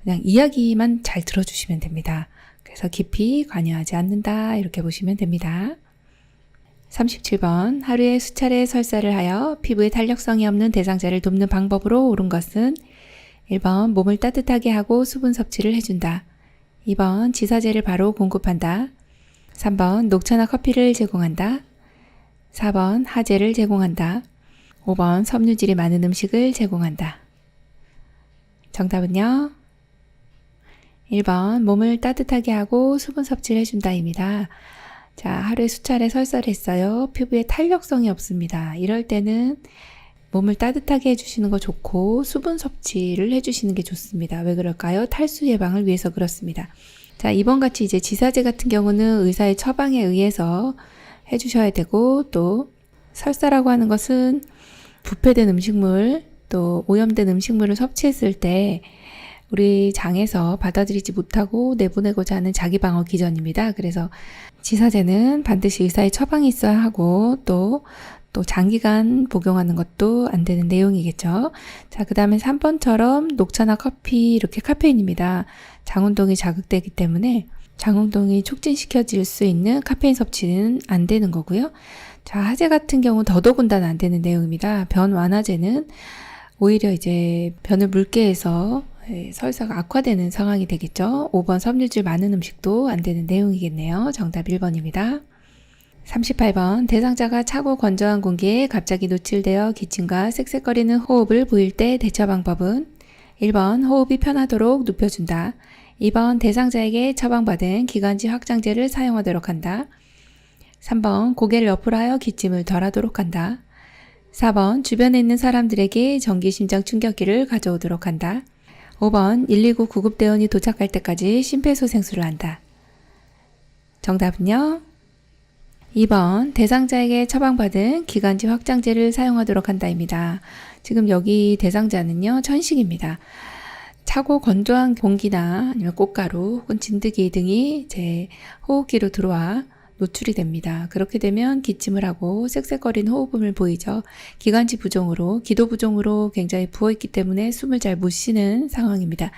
그냥 이야기만 잘 들어주시면 됩니다. 그래서 깊이 관여하지 않는다 이렇게 보시면 됩니다. 37번 하루에 수차례 설사를 하여 피부에 탄력성이 없는 대상자를 돕는 방법으로 옳은 것은 1번 몸을 따뜻하게 하고 수분 섭취를 해준다. 2번 지사제를 바로 공급한다. 3번 녹차나 커피를 제공한다. 4번 하제를 제공한다. 5번 섬유질이 많은 음식을 제공한다. 정답은요? 1번 몸을 따뜻하게 하고 수분 섭취를 해준다입니다. 자, 하루에 수차례 설사를 했어요. 피부에 탄력성이 없습니다. 이럴 때는 몸을 따뜻하게 해주시는 거 좋고 수분 섭취를 해주시는 게 좋습니다. 왜 그럴까요? 탈수 예방을 위해서 그렇습니다. 자, 이번 같이 이제 지사제 같은 경우는 의사의 처방에 의해서 해주셔야 되고, 또 설사라고 하는 것은 부패된 음식물, 또 오염된 음식물을 섭취했을 때 우리 장에서 받아들이지 못하고 내보내고자 하는 자기방어 기전입니다. 그래서 지사제는 반드시 의사의 처방이 있어야 하고, 또 장기간 복용하는 것도 안 되는 내용이겠죠. 자, 그 다음에 3번처럼 녹차나 커피, 이렇게 카페인입니다. 장운동이 자극되기 때문에 장운동이 촉진시켜질 수 있는 카페인 섭취는 안 되는 거고요. 자, 하제 같은 경우는 더더군다나 안 되는 내용입니다. 변 완화제는 오히려 이제 변을 묽게 해서 설사가 악화되는 상황이 되겠죠. 5번 섬유질 많은 음식도 안 되는 내용이겠네요. 정답 1번입니다. 38번 대상자가 차고 건조한 공기에 갑자기 노출되어 기침과 쌕쌕거리는 호흡을 보일 때 대처 방법은 1번 호흡이 편하도록 눕혀준다. 2번 대상자에게 처방받은 기관지 확장제를 사용하도록 한다. 3번 고개를 옆으로 하여 기침을 덜하도록 한다. 4번 주변에 있는 사람들에게 전기심장 충격기를 가져오도록 한다. 5번 119 구급대원이 도착할 때까지 심폐소생술을 한다. 정답은요? 2번 대상자에게 처방받은 기관지 확장제를 사용하도록 한다입니다. 지금 여기 대상자는요, 천식입니다. 차고 건조한 공기나 아니면 꽃가루 혹은 진드기 등이 이제 호흡기로 들어와 노출이 됩니다. 그렇게 되면 기침을 하고 쌕쌕거리는 호흡음을 보이죠. 기관지 부종으로, 기도 부종으로 굉장히 부어있기 때문에 숨을 잘 못 쉬는 상황입니다.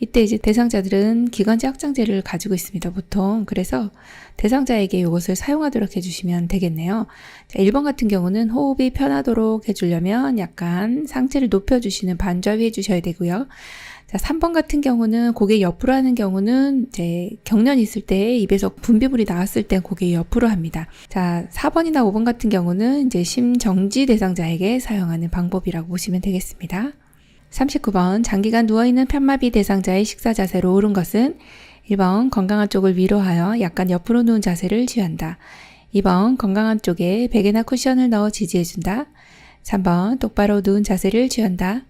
이때 이제 대상자들은 기관지 확장제를 가지고 있습니다, 보통. 그래서 대상자에게 이것을 사용하도록 해주시면 되겠네요. 자, 1번 같은 경우는 호흡이 편하도록 해주려면 약간 상체를 높여주시는 반좌위 해주셔야 되고요. 자, 3번 같은 경우는 고개 옆으로 하는 경우는 이제 경련이 있을 때 입에서 분비물이 나왔을 때 고개 옆으로 합니다. 자, 4번이나 5번 같은 경우는 이제 심정지 대상자에게 사용하는 방법이라고 보시면 되겠습니다. 39번 장기간 누워있는 편마비 대상자의 식사 자세로 옳은 것은 1번 건강한 쪽을 위로 하여 약간 옆으로 누운 자세를 취한다. 2번 건강한 쪽에 베개나 쿠션을 넣어 지지해준다. 3번 똑바로 누운 자세를 취한다.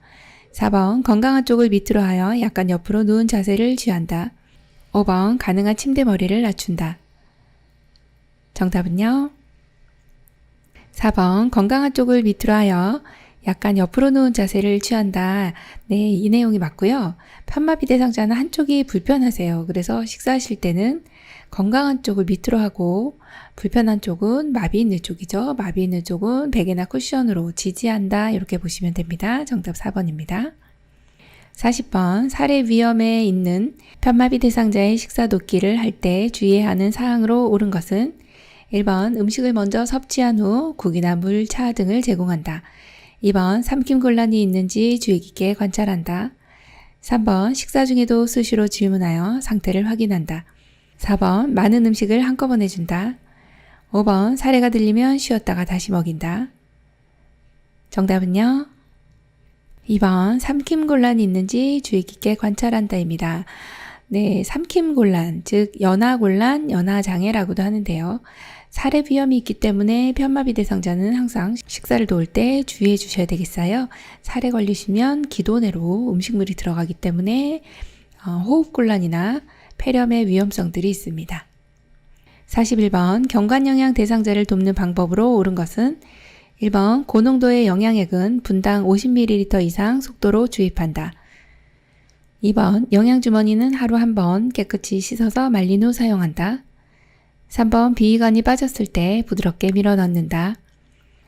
4번 건강한 쪽을 밑으로 하여 약간 옆으로 누운 자세를 취한다. 5번 가능한 침대 머리를 낮춘다. 정답은요? 4번 건강한 쪽을 밑으로 하여 약간 옆으로 누운 자세를 취한다. 네, 이 내용이 맞고요. 편마비 대상자는 한쪽이 불편하세요. 그래서 식사하실 때는 건강한 쪽을 밑으로 하고 불편한 쪽은 마비 있는 쪽이죠. 마비 있는 쪽은 베개나 쿠션으로 지지한다. 이렇게 보시면 됩니다. 정답 4번입니다. 40번 사례 위험에 있는 편마비 대상자의 식사 돕기를 할 때 주의해야 하는 사항으로 옳은 것은 1번 음식을 먼저 섭취한 후 국이나 물, 차 등을 제공한다. 2번 삼킴 곤란이 있는지 주의 깊게 관찰한다. 3번 식사 중에도 수시로 질문하여 상태를 확인한다. 4번 많은 음식을 한꺼번에 준다. 5번 사례가 들리면 쉬었다가 다시 먹인다. 정답은요? 2번 삼킴 곤란이 있는지 주의 깊게 관찰한다입니다. 네, 삼킴 곤란, 즉 연하 곤란, 연하 장애라고도 하는데요. 사례 위험이 있기 때문에 편마비 대상자는 항상 식사를 도울 때 주의해 주셔야 되겠어요. 사례 걸리시면 기도내로 음식물이 들어가기 때문에 호흡곤란이나 폐렴의 위험성들이 있습니다. 41번 경관영양 대상자를 돕는 방법으로 옳은 것은 1번 고농도의 영양액은 분당 50ml 이상 속도로 주입한다. 2번 영양주머니는 하루 한 번 깨끗이 씻어서 말린 후 사용한다. 3번 비위관이 빠졌을 때 부드럽게 밀어 넣는다.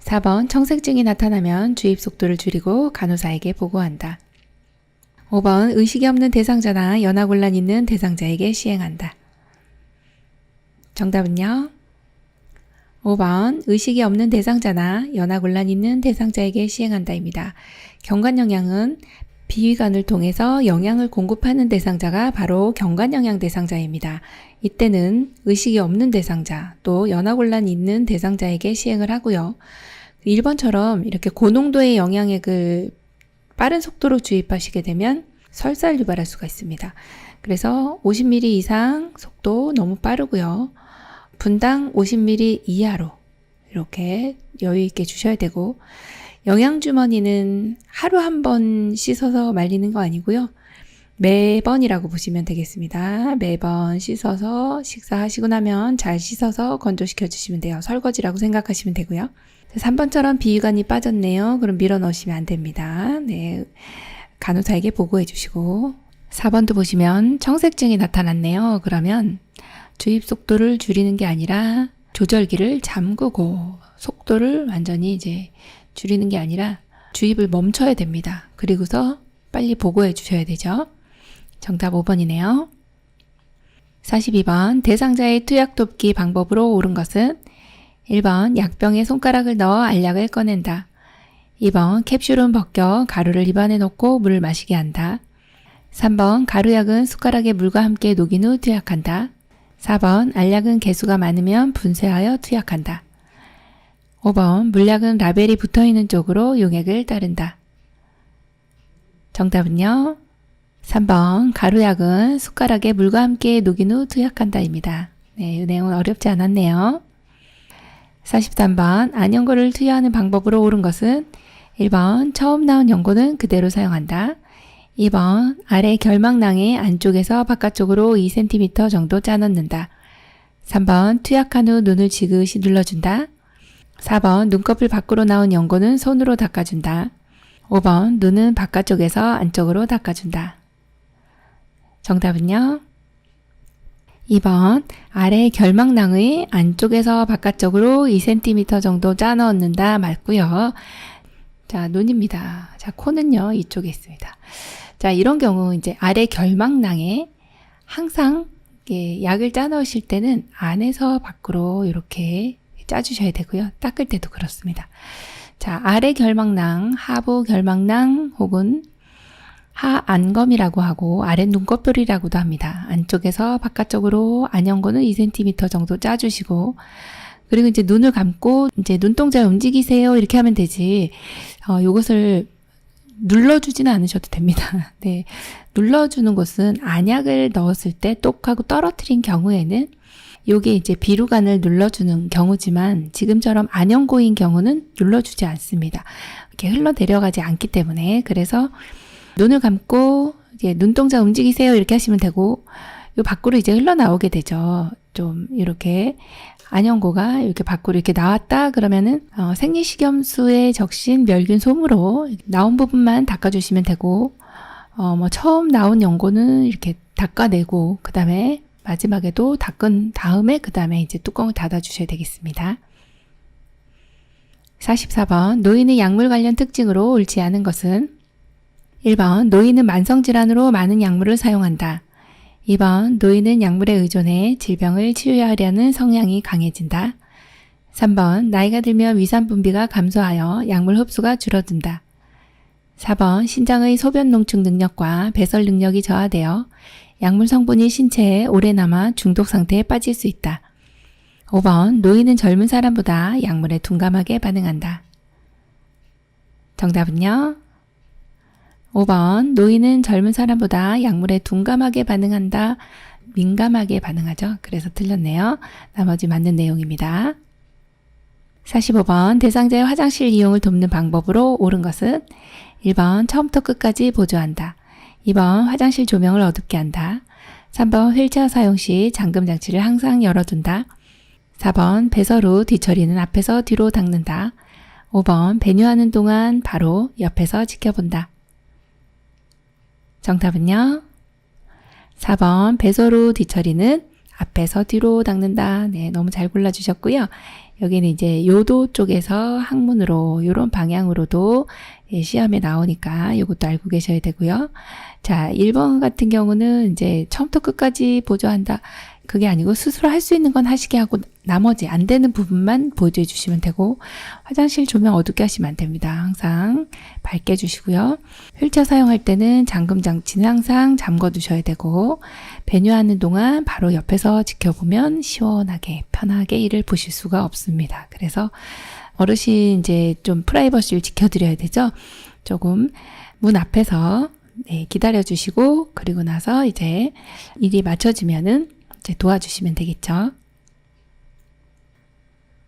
4번 청색증이 나타나면 주입 속도를 줄이고 간호사에게 보고한다. 5번 의식이 없는 대상자나 연하곤란 있는 대상자에게 시행한다. 정답은요? 5번 의식이 없는 대상자나 연하곤란 있는 대상자에게 시행한다입니다. 경관영양은 비위관을 통해서 영양을 공급하는 대상자가 바로 경관영양 대상자입니다. 이때는 의식이 없는 대상자, 또 연하곤란이 있는 대상자에게 시행을 하고요. 1번처럼 이렇게 고농도의 영양액을 빠른 속도로 주입하시게 되면 설사를 유발할 수가 있습니다. 그래서 50ml 이상 속도 너무 빠르고요. 분당 50ml 이하로 이렇게 여유 있게 주셔야 되고, 영양주머니는 하루 한 번 씻어서 말리는 거 아니고요. 매번이라고 보시면 되겠습니다. 매번 씻어서 식사하시고 나면 잘 씻어서 건조시켜 주시면 돼요. 설거지라고 생각하시면 되고요. 3번처럼 비위관이 빠졌네요. 그럼 밀어 넣으시면 안 됩니다. 네, 간호사에게 보고해 주시고. 4번도 보시면 청색증이 나타났네요. 그러면 주입 속도를 줄이는 게 아니라 조절기를 잠그고 속도를 완전히 이제 줄이는 게 아니라 주입을 멈춰야 됩니다. 그리고서 빨리 보고해 주셔야 되죠. 정답 5번이네요. 42번 대상자의 투약 돕기 방법으로 옳은 것은 1번 약병에 손가락을 넣어 알약을 꺼낸다. 2번 캡슐은 벗겨 가루를 입안에 넣고 물을 마시게 한다. 3번 가루약은 숟가락에 물과 함께 녹인 후 투약한다. 4번 알약은 개수가 많으면 분쇄하여 투약한다. 5번 물약은 라벨이 붙어있는 쪽으로 용액을 따른다. 정답은요? 3번 가루약은 숟가락에 물과 함께 녹인 후 투약한다입니다. 네, 이 내용은 어렵지 않았네요. 43번 안연고를 투여하는 방법으로 옳은 것은 1번 처음 나온 연고는 그대로 사용한다. 2번 아래 결막낭의 안쪽에서 바깥쪽으로 2cm 정도 짜넣는다. 3번 투약한 후 눈을 지그시 눌러준다. 4번 눈꺼풀 밖으로 나온 연고는 손으로 닦아준다. 5번 눈은 바깥쪽에서 안쪽으로 닦아준다. 정답은요? 2번 아래 결막낭의 안쪽에서 바깥쪽으로 2cm 정도 짜 넣는다 맞고요. 자, 눈입니다. 자, 코는요 이쪽에 있습니다. 자, 이런 경우 이제 아래 결막낭에 항상 약을 짜 넣으실 때는 안에서 밖으로 이렇게 짜주셔야 되고요. 닦을 때도 그렇습니다. 자, 아래 결막낭, 하부 결막낭 혹은 하안검이라고 하고 아래 눈꺼풀이라고도 합니다. 안쪽에서 바깥쪽으로 안연고는 2cm 정도 짜주시고, 그리고 이제 눈을 감고 이제 눈동자 움직이세요 이렇게 하면 되지, 요것을 눌러주지는 않으셔도 됩니다. 네, 눌러주는 것은 안약을 넣었을 때 똑 하고 떨어뜨린 경우에는 요게 이제 비루관을 눌러주는 경우지만, 지금처럼 안연고인 경우는 눌러주지 않습니다. 이렇게 흘러 내려가지 않기 때문에. 그래서 눈을 감고 이제 눈동자 움직이세요 이렇게 하시면 되고, 요 밖으로 이제 흘러나오게 되죠. 좀 이렇게 안연고가 이렇게 밖으로 이렇게 나왔다 그러면은 생리식염수에 적신 멸균 솜으로 나온 부분만 닦아주시면 되고, 뭐 처음 나온 연고는 이렇게 닦아내고 그 다음에 마지막에도 닦은 다음에 그 다음에 이제 뚜껑을 닫아주셔야 되겠습니다. 44번 노인의 약물 관련 특징으로 옳지 않은 것은 1번 노인은 만성질환으로 많은 약물을 사용한다. 2번 노인은 약물에 의존해 질병을 치유하려는 성향이 강해진다. 3번 나이가 들면 위산 분비가 감소하여 약물 흡수가 줄어든다. 4번 신장의 소변 농축 능력과 배설 능력이 저하되어 약물 성분이 신체에 오래 남아 중독 상태에 빠질 수 있다. 5번 노인은 젊은 사람보다 약물에 둔감하게 반응한다. 정답은요? 5번 노인은 젊은 사람보다 약물에 둔감하게 반응한다. 민감하게 반응하죠. 그래서 틀렸네요. 나머지 맞는 내용입니다. 45번 대상자의 화장실 이용을 돕는 방법으로 옳은 것은 1번 처음부터 끝까지 보조한다. 2번 화장실 조명을 어둡게 한다. 3번 휠체어 사용 시 잠금 장치를 항상 열어둔다. 4번 배설 후 뒤처리는 앞에서 뒤로 닦는다. 5번 배뇨하는 동안 바로 옆에서 지켜본다. 정답은요? 4번 배설 후 뒤처리는 앞에서 뒤로 닦는다. 네, 너무 잘 골라주셨고요. 여기는 이제 요도 쪽에서 항문으로 이런 방향으로도 시험에 나오니까 이것도 알고 계셔야 되고요. 자, 1번 같은 경우는 이제 처음부터 끝까지 보조한다. 그게 아니고 스스로 할 수 있는 건 하시게 하고 나머지 안 되는 부분만 보조해 주시면 되고, 화장실 조명 어둡게 하시면 안 됩니다. 항상 밝게 해주시고요. 휠체어 사용할 때는 잠금 장치는 항상 잠궈 두셔야 되고, 배뇨하는 동안 바로 옆에서 지켜보면 시원하게 편하게 일을 보실 수가 없습니다. 그래서 어르신 이제 좀 프라이버시를 지켜드려야 되죠. 조금 문 앞에서 기다려 주시고, 그리고 나서 이제 일이 맞춰지면은 이제 도와주시면 되겠죠.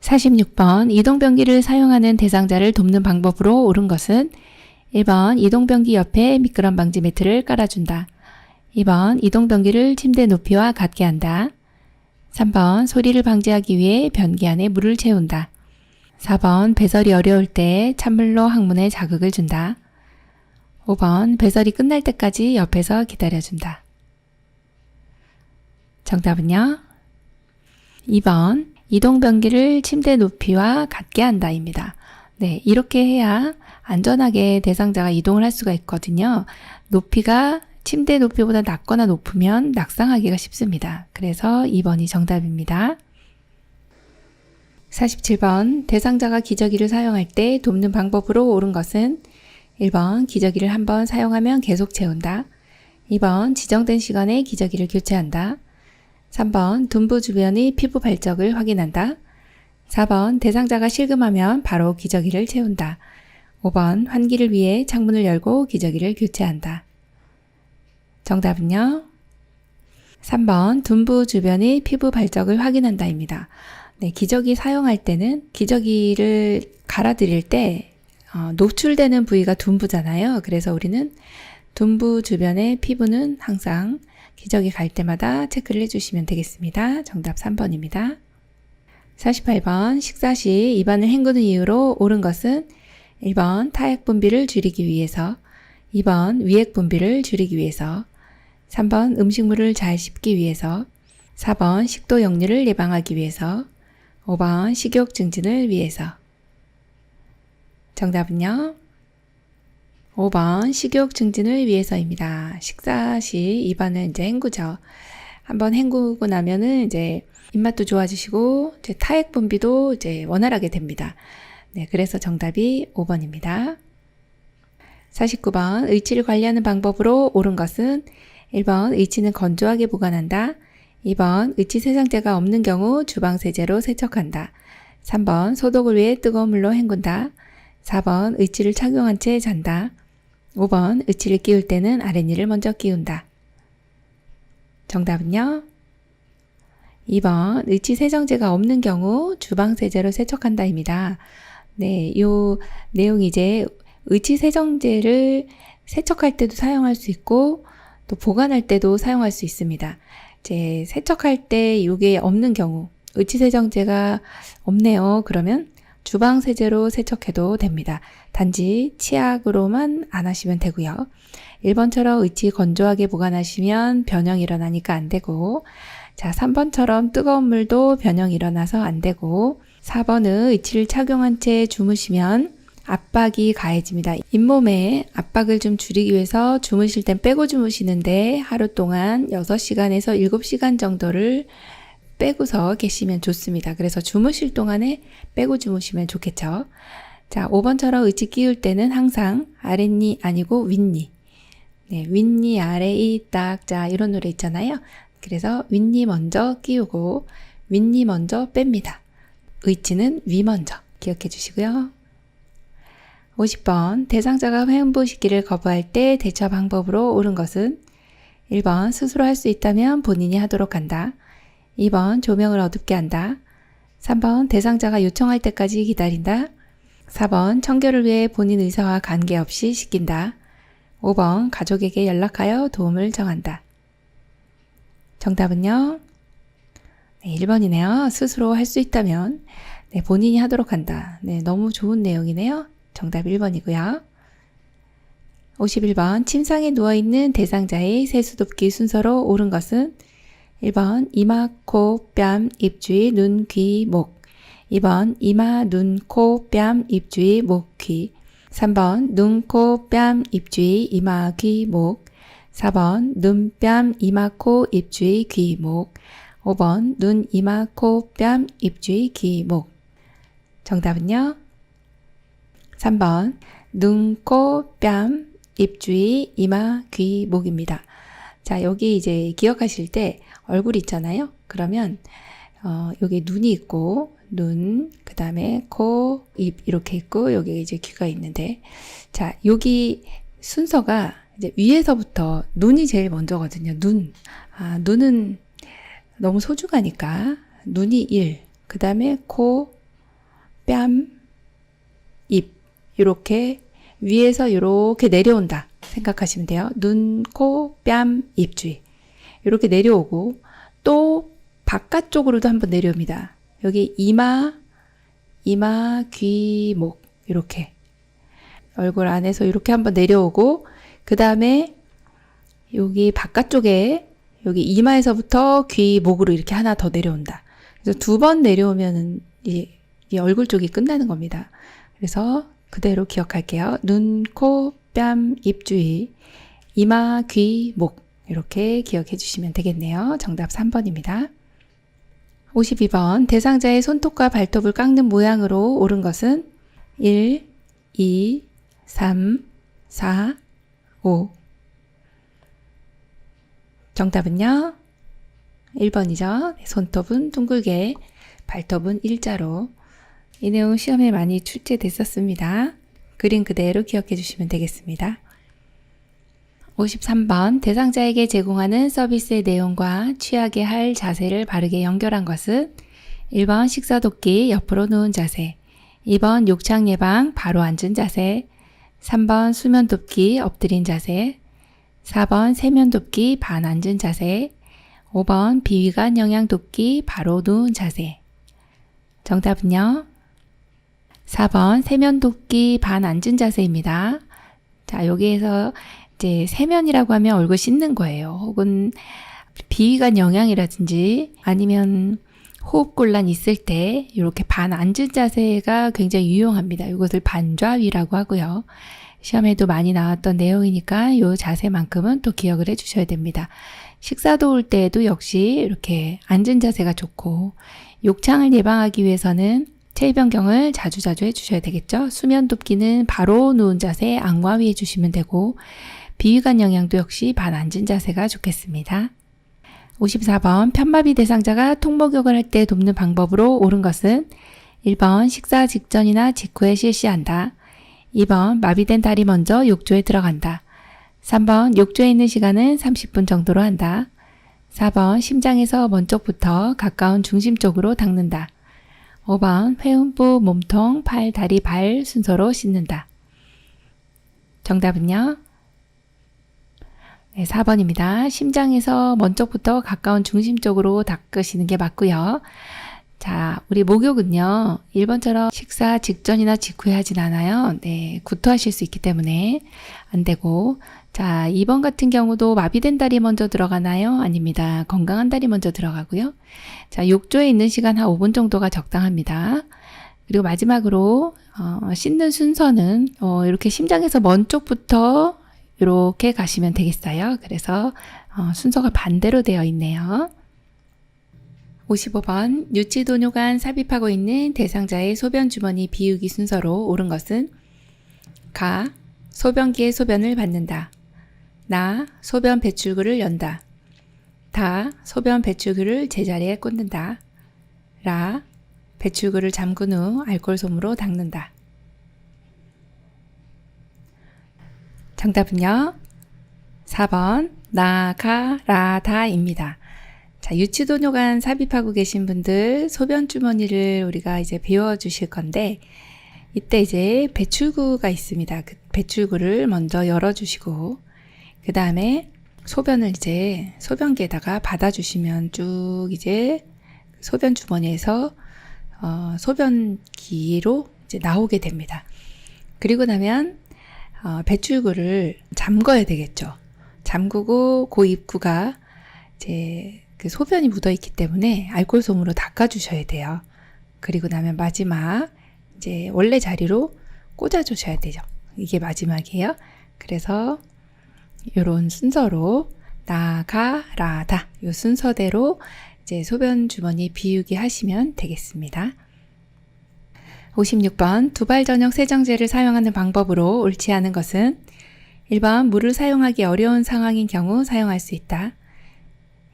46번 이동변기를 사용하는 대상자를 돕는 방법으로 옳은 것은 1번 이동변기 옆에 미끄럼 방지 매트를 깔아준다. 2번 이동변기를 침대 높이와 같게 한다. 3번 소리를 방지하기 위해 변기 안에 물을 채운다. 4번 배설이 어려울 때 찬물로 항문에 자극을 준다. 5번 배설이 끝날 때까지 옆에서 기다려준다. 정답은요? 2번 이동변기를 침대 높이와 같게 한다입니다. 네, 이렇게 해야 안전하게 대상자가 이동을 할 수가 있거든요. 높이가 침대 높이보다 낮거나 높으면 낙상하기가 쉽습니다. 그래서 2번이 정답입니다. 47번 대상자가 기저귀를 사용할 때 돕는 방법으로 옳은 것은 1번 기저귀를 한번 사용하면 계속 채운다. 2번 지정된 시간에 기저귀를 교체한다. 3번 둔부 주변의 피부 발적을 확인한다. 4번 대상자가 실금하면 바로 기저귀를 채운다. 5번 환기를 위해 창문을 열고 기저귀를 교체한다. 정답은요? 3번 둔부 주변의 피부 발적을 확인한다입니다. 네, 기저귀 사용할 때는 기저귀를 갈아드릴 때 노출되는 부위가 둔부잖아요. 그래서 우리는 둔부 주변의 피부는 항상 기저귀 갈 때마다 체크를 해주시면 되겠습니다. 정답 3번입니다. 48번 식사 시 입안을 헹구는 이유로 옳은 것은 1번 타액 분비를 줄이기 위해서, 2번 위액 분비를 줄이기 위해서, 3번 음식물을 잘 씹기 위해서, 4번 식도 역류를 예방하기 위해서, 5번 식욕 증진을 위해서. 정답은요? 5번 식욕 증진을 위해서입니다. 식사 시 2번은 이제 헹구죠. 한번 헹구고 나면은 이제 입맛도 좋아지시고 이제 타액 분비도 이제 원활하게 됩니다. 네, 그래서 정답이 5번입니다. 49번 의치를 관리하는 방법으로 옳은 것은 1번 의치는 건조하게 보관한다. 2번 의치 세정제가 없는 경우 주방 세제로 세척한다. 3번 소독을 위해 뜨거운 물로 헹군다. 4번 의치를 착용한 채 잔다. 5번 의치를 끼울 때는 아랫니를 먼저 끼운다. 정답은요? 2번 의치 세정제가 없는 경우 주방 세제로 세척한다입니다. 네, 요 내용이 이제 의치 세정제를 세척할 때도 사용할 수 있고 또 보관할 때도 사용할 수 있습니다. 이제 세척할 때 이게 없는 경우 의치 세정제가 없네요. 그러면 주방 세제로 세척해도 됩니다. 단지 치약으로만 안 하시면 되고요. 1번처럼 의치 건조하게 보관하시면 변형이 일어나니까 안 되고, 자, 3번처럼 뜨거운 물도 변형이 일어나서 안 되고, 4번은 의치를 착용한 채 주무시면 압박이 가해집니다. 잇몸에 압박을 좀 줄이기 위해서 주무실 땐 빼고 주무시는데 하루 동안 6시간에서 7시간 정도를 빼고서 계시면 좋습니다. 그래서 주무실 동안에 빼고 주무시면 좋겠죠. 자, 5번처럼 의치 끼울 때는 항상 아랫니 아니고 윗니. 네, 윗니 아래 이딱. 자, 이런 노래 있잖아요. 그래서 윗니 먼저 끼우고 윗니 먼저 뺍니다. 의치는 위 먼저 기억해 주시고요. 50번 대상자가 횡부시키를 거부할 때 대처 방법으로 옳은 것은 1번 스스로 할 수 있다면 본인이 하도록 한다. 2번 조명을 어둡게 한다. 3번 대상자가 요청할 때까지 기다린다. 4번 청결을 위해 본인 의사와 관계없이 시킨다. 5번 가족에게 연락하여 도움을 정한다. 정답은요? 네, 1번이네요. 스스로 할 수 있다면 네, 본인이 하도록 한다. 네, 너무 좋은 내용이네요. 정답 1번이고요. 51번 침상에 누워있는 대상자의 세수돕기 순서로 옳은 것은 1번 이마, 코, 뺨, 입 주위, 눈, 귀, 목. 2번 이마, 눈, 코, 뺨, 입 주위, 목, 귀. 3번 눈, 코, 뺨, 입 주위, 이마, 귀, 목. 4번 눈, 뺨, 이마, 코, 입 주위, 귀, 목. 5번 눈, 이마, 코, 뺨, 입 주위, 귀, 목. 정답은요? 3번 눈, 코, 뺨, 입 주위, 이마, 귀, 목입니다. 자, 여기 이제 기억하실 때 얼굴 있잖아요. 그러면 여기 눈이 있고 눈, 그 다음에 코, 입 이렇게 있고 여기 이제 귀가 있는데, 자, 여기 순서가 이제 위에서부터 눈이 제일 먼저거든요. 눈. 눈은 너무 소중하니까 눈이 1, 그 다음에 코, 뺨, 입 이렇게 위에서 이렇게 내려온다 생각하시면 돼요. 눈, 코, 뺨, 입 주위 이렇게 내려오고 또 바깥쪽으로도 한번 내려옵니다. 여기 이마, 귀, 목 이렇게 얼굴 안에서 이렇게 한번 내려오고, 그 다음에 여기 바깥쪽에 여기 이마에서부터 귀, 목으로 이렇게 하나 더 내려온다. 그래서 2번 내려오면은 이 얼굴 쪽이 끝나는 겁니다. 그래서 그대로 기억할게요. 눈, 코, 뺨, 입 주위, 이마, 귀, 목 이렇게 기억해 주시면 되겠네요. 정답 3번입니다. 52번 대상자의 손톱과 발톱을 깎는 모양으로 옳은 것은 1, 2, 3, 4, 5. 정답은요? 1번이죠. 손톱은 둥글게, 발톱은 일자로. 이 내용 시험에 많이 출제됐었습니다. 그림 그대로 기억해 주시면 되겠습니다. 53번 대상자에게 제공하는 서비스의 내용과 취하게 할 자세를 바르게 연결한 것은 1번 식사 돕기 옆으로 누운 자세, 2번 욕창 예방 바로 앉은 자세, 3번 수면 돕기 엎드린 자세, 4번 세면 돕기 반 앉은 자세, 5번 비위관 영양 돕기 바로 누운 자세. 정답은요? 4번 세면 돕기 반 앉은 자세입니다. 자, 여기에서 이제 세면이라고 하면 얼굴 씻는 거예요. 혹은 비위관 영양이라든지 아니면 호흡곤란 있을 때 이렇게 반 앉은 자세가 굉장히 유용합니다. 이것을 반좌위라고 하고요. 시험에도 많이 나왔던 내용이니까 이 자세만큼은 또 기억을 해주셔야 됩니다. 식사 도울 때에도 역시 이렇게 앉은 자세가 좋고, 욕창을 예방하기 위해서는 체위변경을 자주자주 해주셔야 되겠죠. 수면 돕기는 바로 누운 자세 안과 위에 해주시면 되고, 비위관 영양도 역시 반앉은 자세가 좋겠습니다. 54번 편마비 대상자가 통목욕을 할 때 돕는 방법으로 옳은 것은 1번 식사 직전이나 직후에 실시한다. 2번 마비된 다리 먼저 욕조에 들어간다. 3번 욕조에 있는 시간은 30분 정도로 한다. 4번 심장에서 먼 쪽부터 가까운 중심 쪽으로 닦는다. 5번 회음부, 몸통, 팔, 다리, 발 순서로 씻는다. 정답은요? 네, 4번입니다. 심장에서 먼 쪽부터 가까운 중심 쪽으로 닦으시는 게 맞고요. 자, 우리 목욕은요, 1번처럼 식사 직전이나 직후에 하진 않아요. 네, 구토하실 수 있기 때문에 안 되고. 자, 2번 같은 경우도 마비된 다리 먼저 들어가나요? 아닙니다. 건강한 다리 먼저 들어가고요. 자, 욕조에 있는 시간 한 5분 정도가 적당합니다. 그리고 마지막으로 씻는 순서는 이렇게 심장에서 먼 쪽부터 이렇게 가시면 되겠어요. 그래서 순서가 반대로 되어 있네요. 55번 유치도뇨관 삽입하고 있는 대상자의 소변 주머니 비우기 순서로 옳은 것은 가. 소변기에 소변을 받는다. 나. 소변 배출구를 연다. 다. 소변 배출구를 제자리에 꽂는다. 라. 배출구를 잠근 후 알코올 솜으로 닦는다. 정답은요? 4번 나, 가, 라, 다입니다. 자, 유치도뇨관 삽입하고 계신 분들 소변 주머니를 우리가 이제 배워주실 건데, 이때 이제 배출구가 있습니다. 그 배출구를 먼저 열어주시고, 그 다음에 소변을 이제 소변기에다가 받아주시면 쭉 이제 소변 주머니에서 소변기로 이제 나오게 됩니다. 그리고 나면 배출구를 잠궈야 되겠죠. 잠그고 그 입구가 이제 그 소변이 묻어 있기 때문에 알코올 솜으로 닦아주셔야 돼요. 그리고 나면 마지막 이제 원래 자리로 꽂아주셔야 되죠. 이게 마지막이에요. 그래서 이런 순서로 나, 가, 라, 다 이 순서대로 이제 소변 주머니 비우기 하시면 되겠습니다. 56번 두발 전용 세정제를 사용하는 방법으로 옳지 않은 것은 1번 물을 사용하기 어려운 상황인 경우 사용할 수 있다.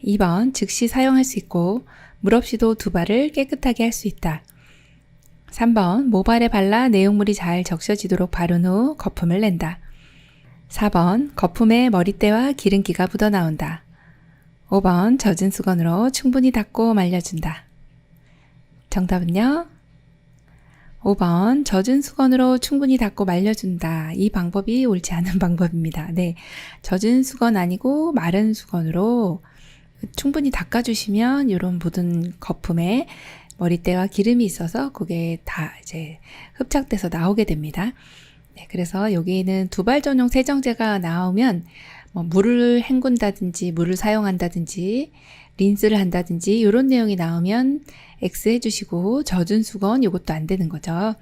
2번 즉시 사용할 수 있고 물 없이도 두발을 깨끗하게 할 수 있다. 3번 모발에 발라 내용물이 잘 적셔지도록 바른 후 거품을 낸다. 4번 거품에 머리때와 기름기가 묻어나온다. 5번 젖은 수건으로 충분히 닦고 말려준다. 정답은요? 5번 젖은 수건으로 충분히 닦고 말려준다. 이 방법이 옳지 않은 방법입니다. 네, 젖은 수건 아니고 마른 수건으로 충분히 닦아주시면 이런 묻은 거품에 머리때와 기름이 있어서 그게 다 이제 흡착돼서 나오게 됩니다. 네, 그래서 여기에는 두발 전용 세정제가 나오면 물을 헹군다든지 물을 사용한다든지 린스를 한다든지 이런 내용이 나오면 X 해주시고 젖은 수건 이것도 안 되는 거죠.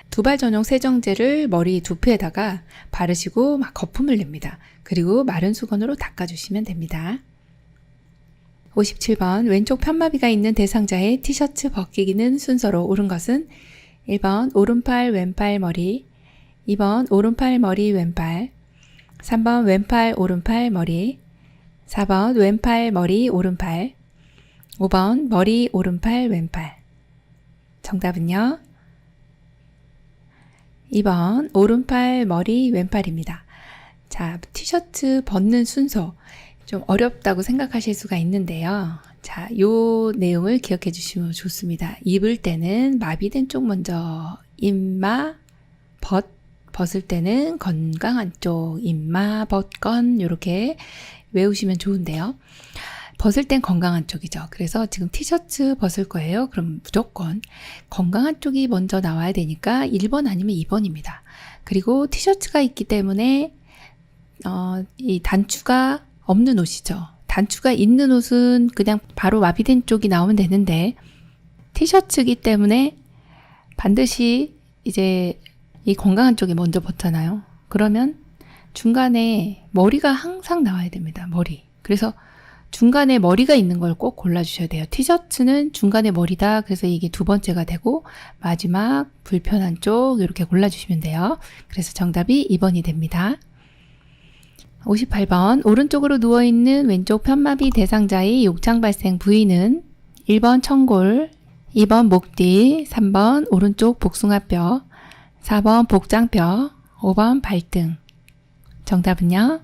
두발 전용 세정제를 머리 두피에다가 바르시고 막 거품을 냅니다. 그리고 마른 수건으로 닦아주시면 됩니다. 57번 왼쪽 편마비가 있는 대상자의 티셔츠 벗기기는 순서로 옳은 것은 1번 오른팔 왼팔 머리, 2번 오른팔 머리 왼팔, 3번 왼팔 오른팔 머리, 4번 왼팔 머리 오른팔, 5번 머리 오른팔 왼팔. 정답은요? 2번 오른팔 머리 왼팔입니다. 자, 티셔츠 벗는 순서 좀 어렵다고 생각하실 수가 있는데요. 자, 요 내용을 기억해 주시면 좋습니다. 입을 때는 마비된 쪽 먼저 입마 벗을 때는 건강한 쪽 입마 벗건 이렇게 외우시면 좋은데요. 벗을 땐 건강한 쪽이죠. 그래서 지금 티셔츠 벗을 거예요. 그럼 무조건 건강한 쪽이 먼저 나와야 되니까 1번 아니면 2번입니다. 그리고 티셔츠가 있기 때문에 이 단추가 없는 옷이죠. 단추가 있는 옷은 그냥 바로 마비된 쪽이 나오면 되는데 티셔츠이기 때문에 반드시 이제 이 건강한 쪽이 먼저 벗잖아요. 그러면 중간에 머리가 항상 나와야 됩니다. 머리. 그래서 중간에 머리가 있는 걸 꼭 골라주셔야 돼요. 티셔츠는 중간에 머리다. 그래서 이게 두 번째가 되고 마지막 불편한 쪽 이렇게 골라주시면 돼요. 그래서 정답이 2번이 됩니다. 58번 오른쪽으로 누워있는 왼쪽 편마비 대상자의 욕창 발생 부위는 1번 청골, 2번 목뒤, 3번 오른쪽 복숭아뼈, 4번 복장뼈, 5번 발등. 정답은요?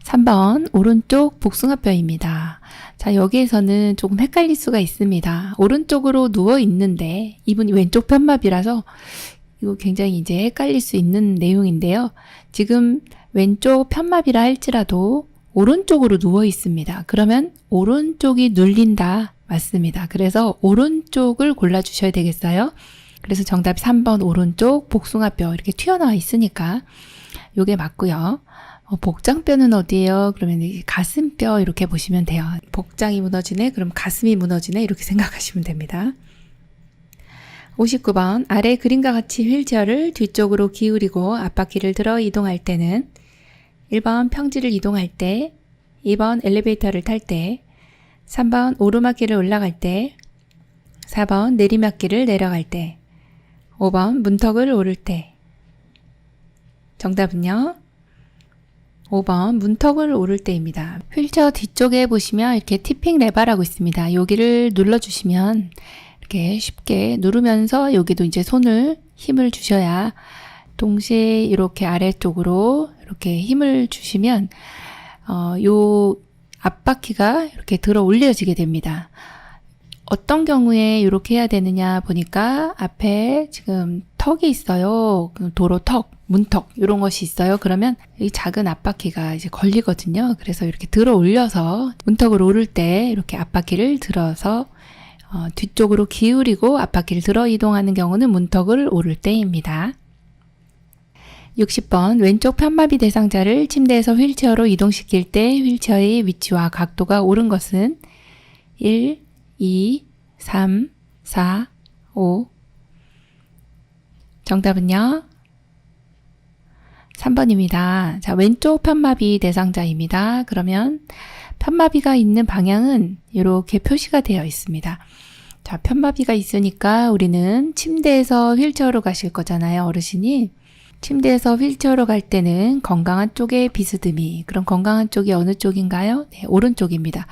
3번 오른쪽 복숭아뼈입니다. 자, 여기에서는 조금 헷갈릴 수가 있습니다. 오른쪽으로 누워 있는데 이분이 왼쪽 편마비라서 이거 굉장히 이제 헷갈릴 수 있는 내용인데요. 지금 왼쪽 편마비라 할지라도 오른쪽으로 누워 있습니다. 그러면 오른쪽이 눌린다. 맞습니다. 그래서 오른쪽을 골라주셔야 되겠어요. 그래서 정답이 3번 오른쪽 복숭아뼈 이렇게 튀어나와 있으니까 요게 맞고요. 복장뼈는 어디예요? 그러면 가슴뼈 이렇게 보시면 돼요. 복장이 무너지네? 그럼 가슴이 무너지네? 이렇게 생각하시면 됩니다. 59번 아래 그림과 같이 휠체어를 뒤쪽으로 기울이고 앞바퀴를 들어 이동할 때는 1번 평지를 이동할 때, 2번 엘리베이터를 탈 때, 3번 오르막길을 올라갈 때, 4번 내리막길을 내려갈 때, 5번 문턱을 오를 때. 정답은요? 5번 문턱을 오를 때입니다. 휠체어 뒤쪽에 보시면 이렇게 티핑 레버라고 있습니다. 여기를 눌러주시면 이렇게 쉽게 누르면서 여기도 이제 손을 힘을 주셔야 동시에 이렇게 아래쪽으로 이렇게 힘을 주시면 요 앞바퀴가 이렇게 들어 올려지게 됩니다. 어떤 경우에 이렇게 해야 되느냐 보니까 앞에 지금 턱이 있어요. 도로 턱, 문턱 이런 것이 있어요. 그러면 이 작은 앞바퀴가 이제 걸리거든요. 그래서 이렇게 들어 올려서 문턱을 오를 때 이렇게 앞바퀴를 들어서 뒤쪽으로 기울이고 앞바퀴를 들어 이동하는 경우는 문턱을 오를 때입니다. 60번 왼쪽 편마비 대상자를 침대에서 휠체어로 이동시킬 때 휠체어의 위치와 각도가 옳은 것은 1, 2, 3, 4, 5. 정답은요? 3번입니다. 자, 왼쪽 편마비 대상자입니다. 그러면 편마비가 있는 방향은 이렇게 표시가 되어 있습니다. 자, 편마비가 있으니까 우리는 침대에서 휠체어로 가실 거잖아요, 어르신이. 침대에서 휠체어로 갈 때는 건강한 쪽에 비스듬히. 그럼 건강한 쪽이 어느 쪽인가요? 네, 오른쪽입니다.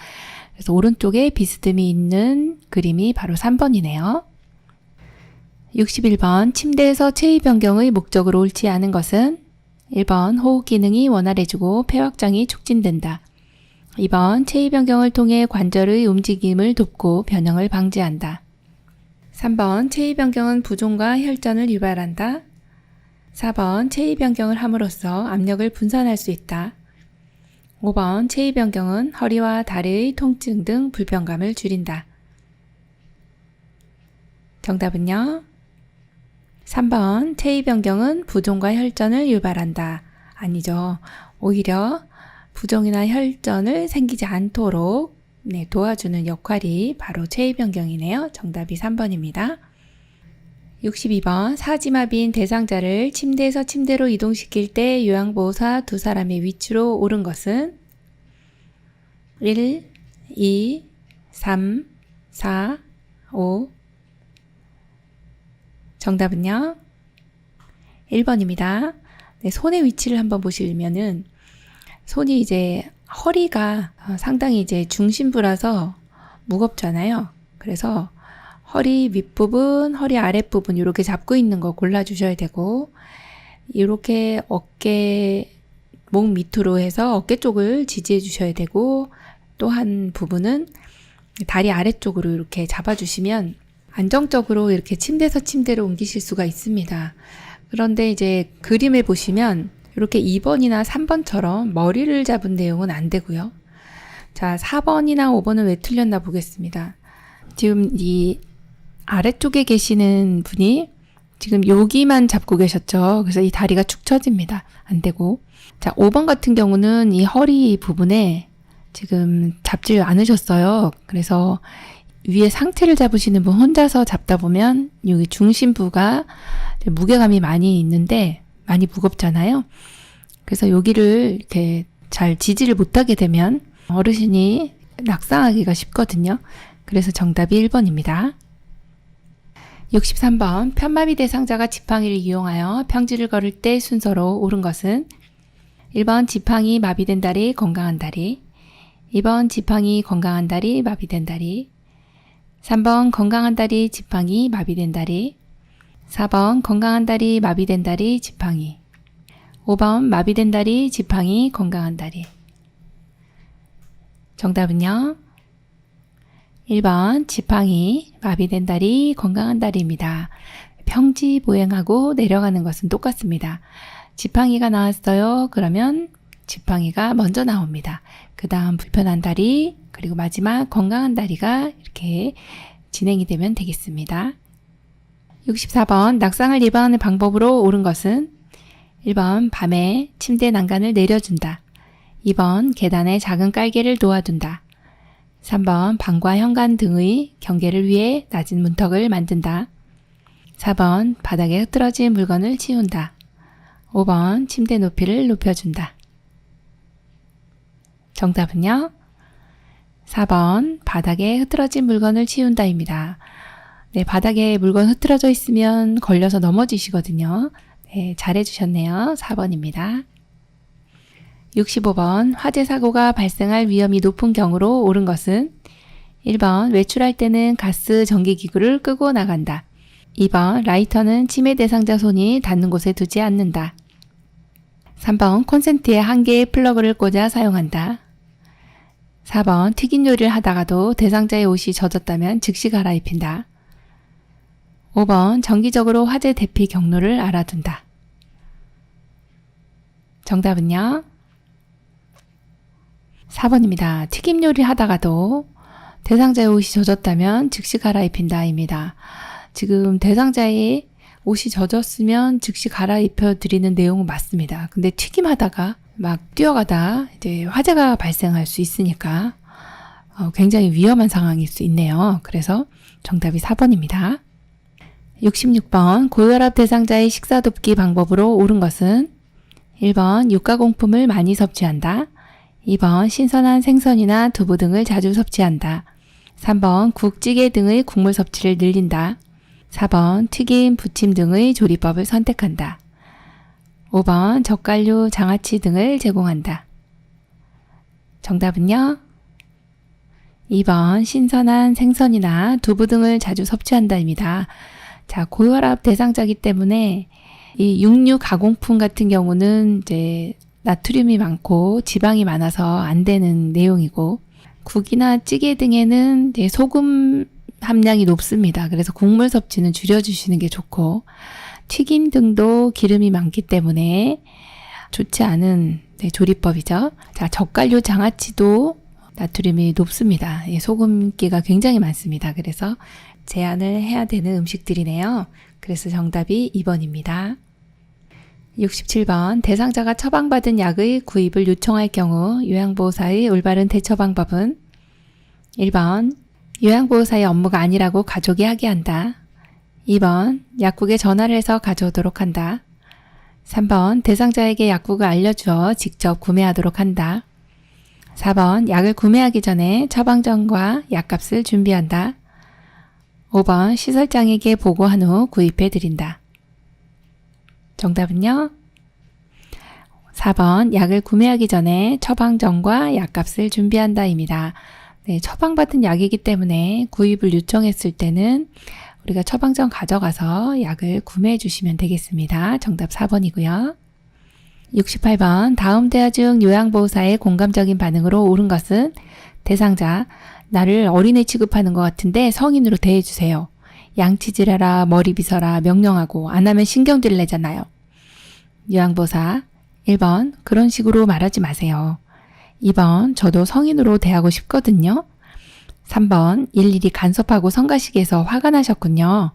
그래서 오른쪽에 비스듬히 있는 그림이 바로 3번이네요. 61번 침대에서 체위 변경의 목적으로 옳지 않은 것은 1번 호흡 기능이 원활해지고 폐 확장이 촉진된다. 2번 체위 변경을 통해 관절의 움직임을 돕고 변형을 방지한다. 3번 체위 변경은 부종과 혈전을 유발한다. 4번 체위 변경을 함으로써 압력을 분산할 수 있다. 5번 체위 변경은 허리와 다리의 통증 등 불편감을 줄인다. 정답은요? 3번 체위 변경은 부종과 혈전을 유발한다. 아니죠. 오히려 부종이나 혈전을 생기지 않도록 도와주는 역할이 바로 체위 변경이네요. 정답이 3번입니다. 62번 사지마비인 대상자를 침대에서 침대로 이동시킬 때 요양보호사 두 사람의 위치로 옳은 것은 1, 2, 3, 4, 5. 정답은요? 1번입니다. 네, 손의 위치를 한번 보시면은 손이 이제 허리가 상당히 이제 중심부라서 무겁잖아요. 그래서 허리 윗부분, 허리 아랫부분 이렇게 잡고 있는 거 골라주셔야 되고 이렇게 어깨, 목 밑으로 해서 어깨 쪽을 지지해 주셔야 되고 또 한 부분은 다리 아래쪽으로 이렇게 잡아주시면 안정적으로 이렇게 침대에서 침대로 옮기실 수가 있습니다. 그런데 이제 그림을 보시면 이렇게 2번이나 3번처럼 머리를 잡은 내용은 안 되고요. 자, 4번이나 5번은 왜 틀렸나 보겠습니다. 지금 이 아래쪽에 계시는 분이 지금 여기만 잡고 계셨죠. 그래서 이 다리가 축 처집니다. 안 되고. 자, 5번 같은 경우는 이 허리 부분에 지금 잡지 않으셨어요. 그래서 위에 상체를 잡으시는 분 혼자서 잡다 보면 여기 중심부가 무게감이 많이 있는데 많이 무겁잖아요. 그래서 여기를 이렇게 잘 지지를 못하게 되면 어르신이 낙상하기가 쉽거든요. 그래서 정답이 1번입니다. 63번 편마비 대상자가 지팡이를 이용하여 평지를 걸을 때 순서로 옳은 것은 1번 지팡이 마비된 다리 건강한 다리, 2번 지팡이 건강한 다리 마비된 다리, 3번 건강한 다리 지팡이 마비된 다리, 4번 건강한 다리 마비된 다리 지팡이, 5번 마비된 다리 지팡이 건강한 다리. 정답은요 1번 지팡이 마비된 다리 건강한 다리입니다. 평지 보행하고 내려가는 것은 똑같습니다. 지팡이가 나왔어요. 그러면 지팡이가 먼저 나옵니다. 그 다음 불편한 다리, 그리고 마지막 건강한 다리가 이렇게 진행이 되면 되겠습니다. 64번 낙상을 예방하는 방법으로 옳은 것은 1번 밤에 침대 난간을 내려준다. 2번 계단에 작은 깔개를 놓아둔다. 3번 방과 현관 등의 경계를 위해 낮은 문턱을 만든다. 4번 바닥에 흐트러진 물건을 치운다. 5번 침대 높이를 높여준다. 정답은요? 4번 바닥에 흐트러진 물건을 치운다입니다. 네, 바닥에 물건 흐트러져 있으면 걸려서 넘어지시거든요. 네, 잘해주셨네요. 4번입니다. 65번 화재 사고가 발생할 위험이 높은 경우로 옳은 것은 1번 외출할 때는 가스 전기기구를 끄고 나간다. 2번 라이터는 치매 대상자 손이 닿는 곳에 두지 않는다. 3번 콘센트에 한 개의 플러그를 꽂아 사용한다. 4번 튀긴 요리를 하다가도 대상자의 옷이 젖었다면 즉시 갈아입힌다. 5번 정기적으로 화재 대피 경로를 알아둔다. 정답은요? 4번입니다. 튀김 요리 하다가도 대상자의 옷이 젖었다면 즉시 갈아입힌다 입니다. 지금 대상자의 옷이 젖었으면 즉시 갈아입혀 드리는 내용은 맞습니다. 근데 튀김하다가 막 뛰어가다 이제 화재가 발생할 수 있으니까 굉장히 위험한 상황일 수 있네요. 그래서 정답이 4번입니다. 66번 고혈압 대상자의 식사 돕기 방법으로 옳은 것은 1번 육가공품을 많이 섭취한다. 2번 신선한 생선이나 두부 등을 자주 섭취한다. 3번 국, 찌개 등의 국물 섭취를 늘린다. 4번 튀김, 부침 등의 조리법을 선택한다. 5번 젓갈류, 장아찌 등을 제공한다. 정답은요? 2번 신선한 생선이나 두부 등을 자주 섭취한다입니다. 자, 고혈압 대상자이기 때문에 이 육류 가공품 같은 경우는 이제 나트륨이 많고 지방이 많아서 안 되는 내용이고, 국이나 찌개 등에는 이제 소금 함량이 높습니다. 그래서 국물 섭취는 줄여주시는 게 좋고, 튀김 등도 기름이 많기 때문에 좋지 않은 조리법이죠. 자, 젓갈류 장아찌도 나트륨이 높습니다. 소금기가 굉장히 많습니다. 그래서 제한을 해야 되는 음식들이네요. 그래서 정답이 2번입니다. 67번 대상자가 처방받은 약의 구입을 요청할 경우 요양보호사의 올바른 대처 방법은 1번 요양보호사의 업무가 아니라고 가족이 하게 한다. 2번 약국에 전화를 해서 가져오도록 한다. 3번 대상자에게 약국을 알려주어 직접 구매하도록 한다. 4번 약을 구매하기 전에 처방전과 약값을 준비한다. 5번 시설장에게 보고한 후 구입해 드린다. 정답은요? 4번 약을 구매하기 전에 처방전과 약값을 준비한다입니다. 네, 처방받은 약이기 때문에 구입을 요청했을 때는 우리가 처방전 가져가서 약을 구매해 주시면 되겠습니다. 정답 4번이고요. 68번 다음 대화 중 요양보호사의 공감적인 반응으로 옳은 것은 대상자 나를 어린애 취급하는 것 같은데 성인으로 대해주세요. 양치질해라, 머리 빗어라 명령하고 안 하면 신경질 내잖아요. 요양보호사 1번 그런 식으로 말하지 마세요. 2번 저도 성인으로 대하고 싶거든요. 3번 일일이 간섭하고 성가시게 해서 화가 나셨군요.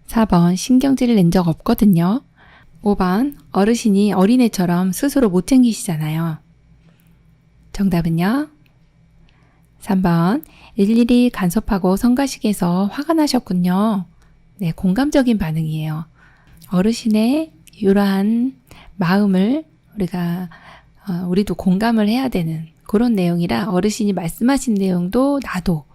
4번 신경질을 낸 적 없거든요. 5번 어르신이 어린애처럼 스스로 못 챙기시잖아요. 정답은요? 3번 일일이 간섭하고 성가시게 해서 화가 나셨군요. 네, 공감적인 반응이에요. 어르신의 이러한 마음을 우리도 공감을 해야 되는 그런 내용이라 어르신이 말씀하신 내용도 나도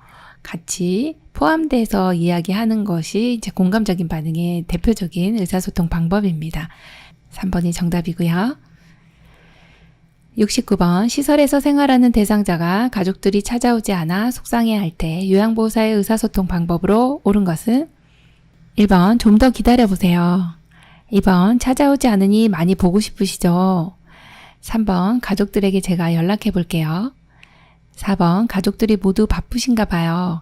같이 포함돼서 이야기하는 것이 이제 공감적인 반응의 대표적인 의사소통 방법입니다. 3번이 정답이고요. 69번 시설에서 생활하는 대상자가 가족들이 찾아오지 않아 속상해할 때 요양보호사의 의사소통 방법으로 옳은 것은 1번 좀 더 기다려보세요. 2번 찾아오지 않으니 많이 보고 싶으시죠? 3번 가족들에게 제가 연락해 볼게요. 4번 가족들이 모두 바쁘신가 봐요.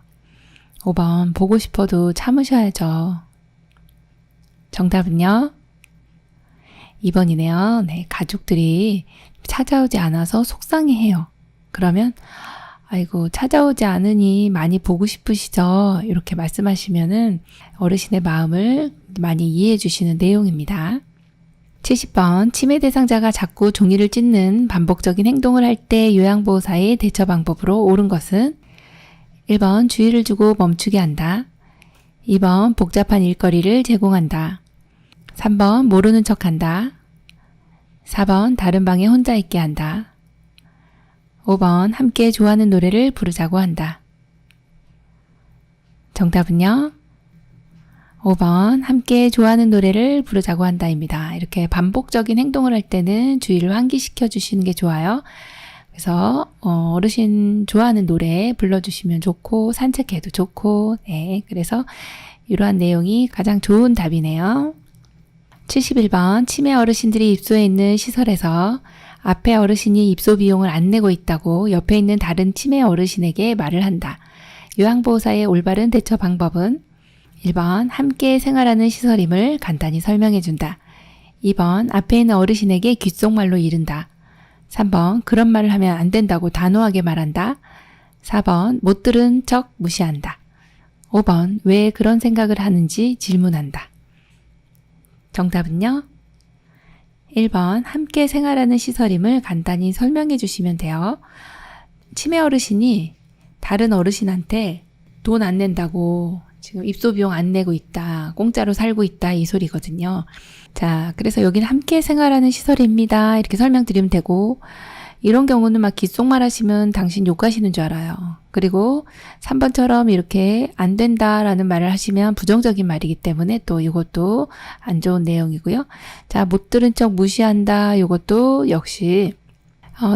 5번 보고 싶어도 참으셔야죠. 정답은요? 2번이네요. 네, 가족들이 찾아오지 않아서 속상해해요. 그러면 아이고 찾아오지 않으니 많이 보고 싶으시죠? 이렇게 말씀하시면은 어르신의 마음을 많이 이해해 주시는 내용입니다. 70번 치매 대상자가 자꾸 종이를 찢는 반복적인 행동을 할 때 요양보호사의 대처 방법으로 옳은 것은 1번 주의를 주고 멈추게 한다. 2번 복잡한 일거리를 제공한다. 3번 모르는 척한다. 4번 다른 방에 혼자 있게 한다. 5번 함께 좋아하는 노래를 부르자고 한다. 정답은요? 5번 함께 좋아하는 노래를 부르자고 한다입니다. 이렇게 반복적인 행동을 할 때는 주의를 환기시켜 주시는 게 좋아요. 그래서 어르신 좋아하는 노래 불러주시면 좋고 산책해도 좋고 네, 그래서 이러한 내용이 가장 좋은 답이네요. 71번 치매 어르신들이 입소해 있는 시설에서 앞에 어르신이 입소 비용을 안 내고 있다고 옆에 있는 다른 치매 어르신에게 말을 한다. 요양보호사의 올바른 대처 방법은 1번 함께 생활하는 시설임을 간단히 설명해 준다. 2번 앞에 있는 어르신에게 귓속말로 이른다. 3번 그런 말을 하면 안 된다고 단호하게 말한다. 4번 못 들은 척 무시한다. 5번 왜 그런 생각을 하는지 질문한다. 정답은요? 1번 함께 생활하는 시설임을 간단히 설명해 주시면 돼요. 치매 어르신이 다른 어르신한테 돈 안 낸다고 지금 입소 비용 안 내고 있다, 공짜로 살고 있다 이 소리거든요. 자, 그래서 여기는 함께 생활하는 시설입니다. 이렇게 설명드리면 되고 이런 경우는 막 귓속말 하시면 당신 욕하시는 줄 알아요. 그리고 3번처럼 이렇게 안 된다라는 말을 하시면 부정적인 말이기 때문에 또 이것도 안 좋은 내용이고요. 자, 못 들은 척 무시한다. 이것도 역시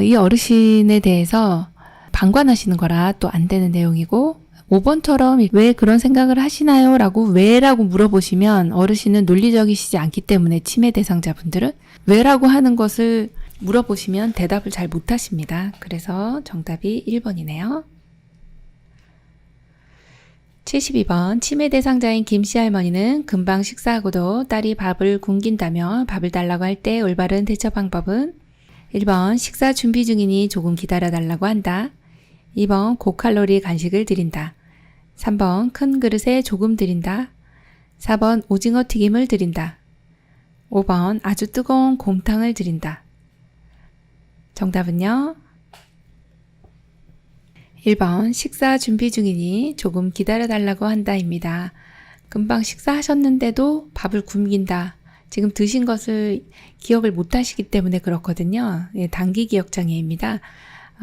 이 어르신에 대해서 방관하시는 거라 또 안 되는 내용이고 5번처럼 왜 그런 생각을 하시나요? 라고 왜라고 물어보시면 어르신은 논리적이시지 않기 때문에 치매 대상자분들은 왜라고 하는 것을 물어보시면 대답을 잘 못하십니다. 그래서 정답이 1번이네요. 72번 치매 대상자인 김씨 할머니는 금방 식사하고도 딸이 밥을 굶긴다며 밥을 달라고 할 때 올바른 대처 방법은 1번 식사 준비 중이니 조금 기다려달라고 한다. 2번 고칼로리 간식을 드린다. 3번 큰 그릇에 조금 드린다. 4번 오징어 튀김을 드린다. 5번 아주 뜨거운 곰탕을 드린다. 정답은요? 1번 식사 준비 중이니 조금 기다려달라고 한다입니다. 금방 식사하셨는데도 밥을 굶긴다. 지금 드신 것을 기억을 못 하시기 때문에 그렇거든요. 예, 단기 기억 장애입니다.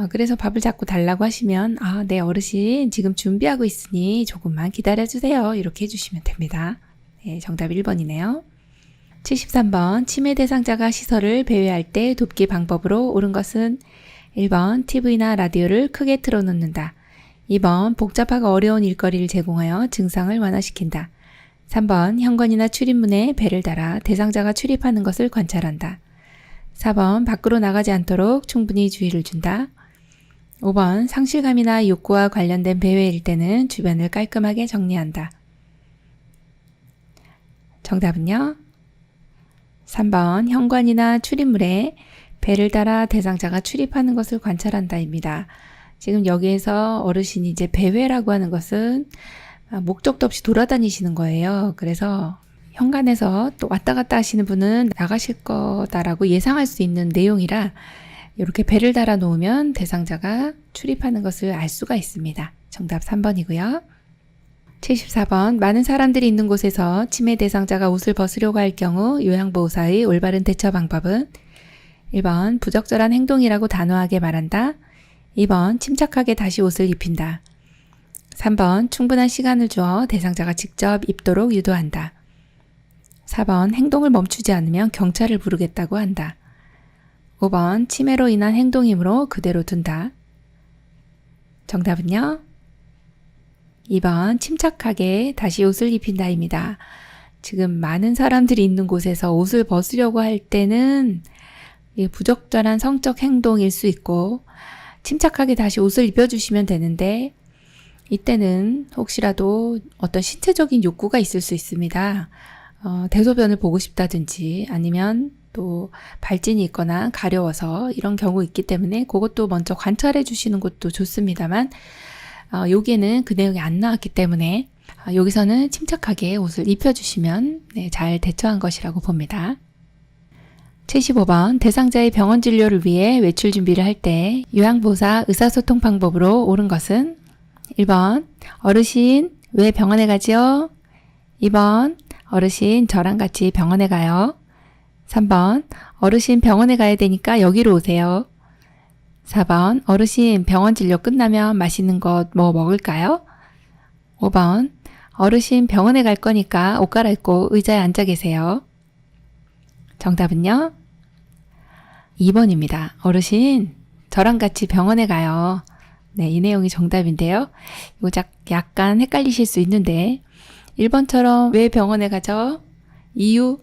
그래서 밥을 자꾸 달라고 하시면 네 어르신 지금 준비하고 있으니 조금만 기다려주세요. 이렇게 해주시면 됩니다. 네, 정답 1번이네요. 73번 치매 대상자가 시설을 배회할 때 돕기 방법으로 옳은 것은 1번 TV나 라디오를 크게 틀어놓는다. 2번 복잡하고 어려운 일거리를 제공하여 증상을 완화시킨다. 3번 현관이나 출입문에 벨을 달아 대상자가 출입하는 것을 관찰한다. 4번 밖으로 나가지 않도록 충분히 주의를 준다. 5번 상실감이나 욕구와 관련된 배회일 때는 주변을 깔끔하게 정리한다. 정답은요? 3번 현관이나 출입물에 벨을 달아 대상자가 출입하는 것을 관찰한다입니다. 지금 여기에서 어르신이 이제 배회라고 하는 것은 목적도 없이 돌아다니시는 거예요. 그래서 현관에서 또 왔다 갔다 하시는 분은 나가실 거다라고 예상할 수 있는 내용이라 이렇게 벨을 달아 놓으면 대상자가 출입하는 것을 알 수가 있습니다. 정답 3번이고요. 74번. 많은 사람들이 있는 곳에서 치매 대상자가 옷을 벗으려고 할 경우 요양보호사의 올바른 대처 방법은 1번 부적절한 행동이라고 단호하게 말한다. 2번 침착하게 다시 옷을 입힌다. 3번 충분한 시간을 주어 대상자가 직접 입도록 유도한다. 4번 행동을 멈추지 않으면 경찰을 부르겠다고 한다. 5번 치매로 인한 행동이므로 그대로 둔다. 정답은요? 2번 침착하게 다시 옷을 입힌다입니다. 지금 많은 사람들이 있는 곳에서 옷을 벗으려고 할 때는 부적절한 성적 행동일 수 있고 침착하게 다시 옷을 입혀주시면 되는데 이때는 혹시라도 어떤 신체적인 욕구가 있을 수 있습니다. 대소변을 보고 싶다든지 아니면 또 발진이 있거나 가려워서 이런 경우 있기 때문에 그것도 먼저 관찰해 주시는 것도 좋습니다만 여기에는 그 내용이 안 나왔기 때문에 여기서는 침착하게 옷을 입혀주시면 잘 대처한 것이라고 봅니다. 75번 대상자의 병원 진료를 위해 외출 준비를 할 때 요양보호사 의사소통 방법으로 옳은 것은 1번 어르신 왜 병원에 가지요? 2번 어르신 저랑 같이 병원에 가요. 3번 어르신 병원에 가야 되니까 여기로 오세요. 4번 어르신 병원 진료 끝나면 맛있는 것 뭐 먹을까요? 5번 어르신 병원에 갈 거니까 옷 갈아입고 의자에 앉아 계세요. 정답은요? 2번입니다. 어르신 저랑 같이 병원에 가요. 네, 이 내용이 정답인데요. 이거 약간 헷갈리실 수 있는데 1번처럼 왜 병원에 가죠? 이유?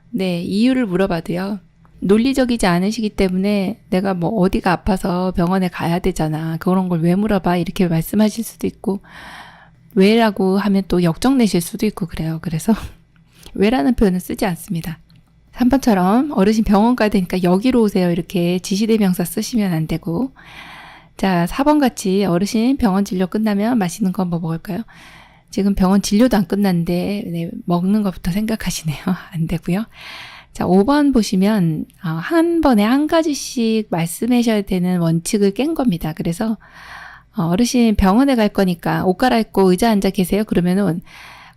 네, 이유를 물어봐도요. 논리적이지 않으시기 때문에 내가 뭐 어디가 아파서 병원에 가야 되잖아. 그런 걸 왜 물어봐? 이렇게 말씀하실 수도 있고 왜라고 하면 또 역정내실 수도 있고 그래요. 그래서 왜라는 표현은 쓰지 않습니다. 3번처럼 어르신 병원 가야 되니까 여기로 오세요. 이렇게 지시대명사 쓰시면 안 되고 자 4번 같이 어르신 병원 진료 끝나면 맛있는 거 뭐 먹을까요? 지금 병원 진료도 안 끝났는데 먹는 것부터 생각하시네요. 안 되고요. 자 5번 보시면 한 번에 한 가지씩 말씀하셔야 되는 원칙을 깬 겁니다. 그래서 어르신 병원에 갈 거니까 옷 갈아입고 의자에 앉아 계세요. 그러면은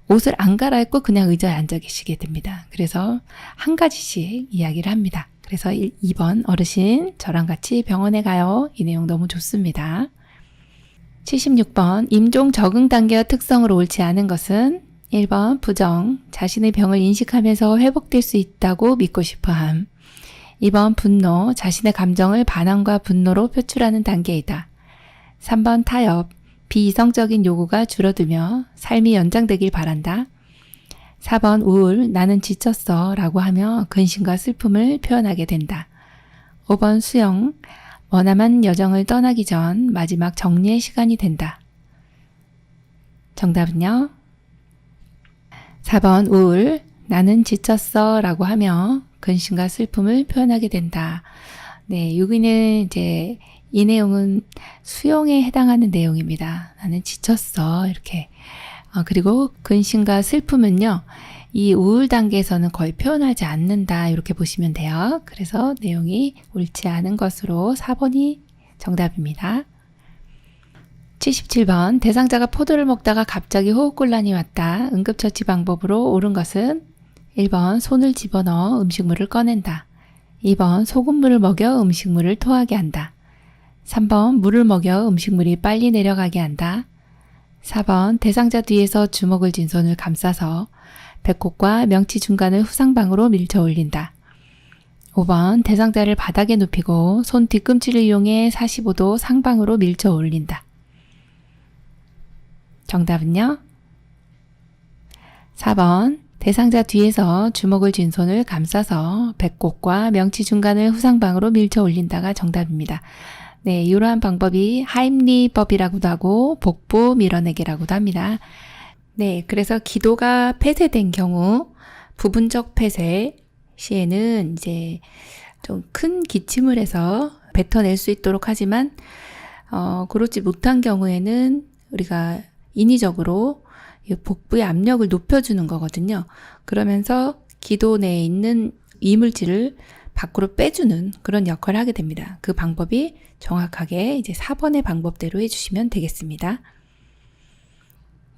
옷을 안 갈아입고 그냥 의자에 앉아 계시게 됩니다. 그래서 한 가지씩 이야기를 합니다. 그래서 2번 어르신 저랑 같이 병원에 가요. 이 내용 너무 좋습니다. 76번 임종 적응 단계와 특성으로 옳지 않은 것은 1번 부정, 자신의 병을 인식하면서 회복될 수 있다고 믿고 싶어함. 2번 분노, 자신의 감정을 반항과 분노로 표출하는 단계이다. 3번 타협, 비이성적인 요구가 줄어들며 삶이 연장되길 바란다. 4번 우울, 나는 지쳤어 라고 하며 근심과 슬픔을 표현하게 된다. 5번 수영, 머나먼 여정을 떠나기 전 마지막 정리의 시간이 된다. 정답은요? 4번 우울, 나는 지쳤어 라고 하며 근심과 슬픔을 표현하게 된다. 네, 여기는 이제 이 내용은 수용에 해당하는 내용입니다. 나는 지쳤어 이렇게. 그리고 근심과 슬픔은요. 이 우울 단계에서는 거의 표현하지 않는다 이렇게 보시면 돼요. 그래서 내용이 옳지 않은 것으로 4번이 정답입니다. 77번 대상자가 포도를 먹다가 갑자기 호흡곤란이 왔다. 응급처치 방법으로 옳은 것은 1번 손을 집어넣어 음식물을 꺼낸다. 2번 소금물을 먹여 음식물을 토하게 한다. 3번 물을 먹여 음식물이 빨리 내려가게 한다. 4번 대상자 뒤에서 주먹을 쥔 손을 감싸서 배꼽과 명치 중간을 후상방으로 밀쳐 올린다. 5번 대상자를 바닥에 눕히고 손 뒤꿈치를 이용해 45도 상방으로 밀쳐 올린다. 정답은요? 4번 대상자 뒤에서 주먹을 쥔 손을 감싸서 배꼽과 명치 중간을 후상방으로 밀쳐 올린다가 정답입니다. 네, 이러한 방법이 하임리법이라고도 하고 복부 밀어내기라고도 합니다. 네, 그래서 기도가 폐쇄된 경우 부분적 폐쇄 시에는 이제 좀 큰 기침을 해서 뱉어낼 수 있도록 하지만 그렇지 못한 경우에는 우리가 인위적으로 복부의 압력을 높여주는 거거든요. 그러면서 기도 내에 있는 이물질을 밖으로 빼주는 그런 역할을 하게 됩니다. 그 방법이 정확하게 이제 4번의 방법대로 해주시면 되겠습니다.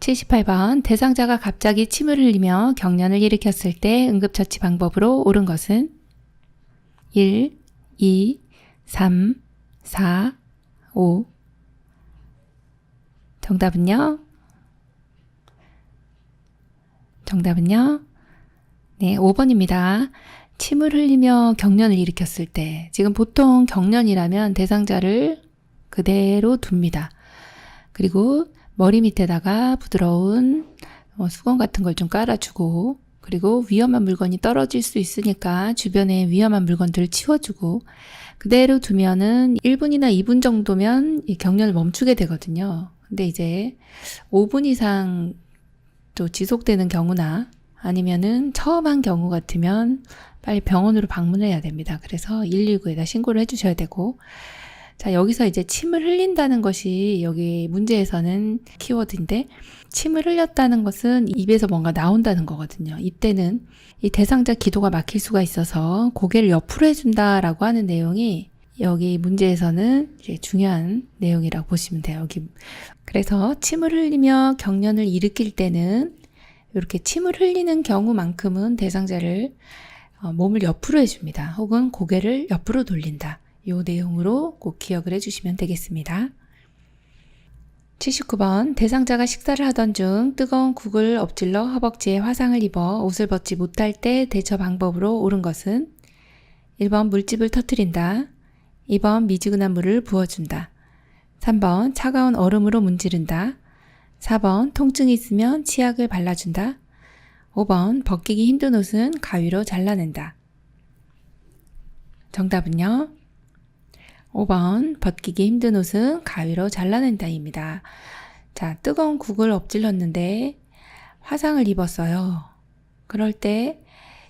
78번 대상자가 갑자기 침을 흘리며 경련을 일으켰을 때 응급처치 방법으로 옳은 것은 1, 2, 3, 4, 5. 정답은요? 네, 5번입니다. 침을 흘리며 경련을 일으켰을 때, 지금 보통 경련이라면 대상자를 그대로 둡니다. 그리고 머리 밑에다가 부드러운 수건 같은 걸 좀 깔아주고, 그리고 위험한 물건이 떨어질 수 있으니까 주변에 위험한 물건들을 치워주고, 그대로 두면은 1분이나 2분 정도면 이 경련을 멈추게 되거든요. 근데 이제 5분 이상 또 지속되는 경우나 아니면은 처음 한 경우 같으면 빨리 병원으로 방문해야 됩니다. 그래서 119에다 신고를 해주셔야 되고, 자, 여기서 이제 침을 흘린다는 것이 여기 문제에서는 키워드인데, 침을 흘렸다는 것은 입에서 뭔가 나온다는 거거든요. 이때는 이 대상자 기도가 막힐 수가 있어서 고개를 옆으로 해준다라고 하는 내용이 여기 문제에서는 이제 중요한 내용이라고 보시면 돼요. 여기. 그래서 침을 흘리며 경련을 일으킬 때는 이렇게 침을 흘리는 경우만큼은 대상자를 몸을 옆으로 해줍니다. 혹은 고개를 옆으로 돌린다. 이 내용으로 꼭 기억을 해주시면 되겠습니다. 79번 대상자가 식사를 하던 중 뜨거운 국을 엎질러 허벅지에 화상을 입어 옷을 벗지 못할 때 대처 방법으로 옳은 것은 1번 물집을 터뜨린다. 2번 미지근한 물을 부어준다. 3번 차가운 얼음으로 문지른다. 4번 통증이 있으면 치약을 발라준다. 5번 벗기기 힘든 옷은 가위로 잘라낸다. 정답은요? 5번 벗기기 힘든 옷은 가위로 잘라낸다입니다. 자, 뜨거운 국을 엎질렀는데 화상을 입었어요. 그럴 때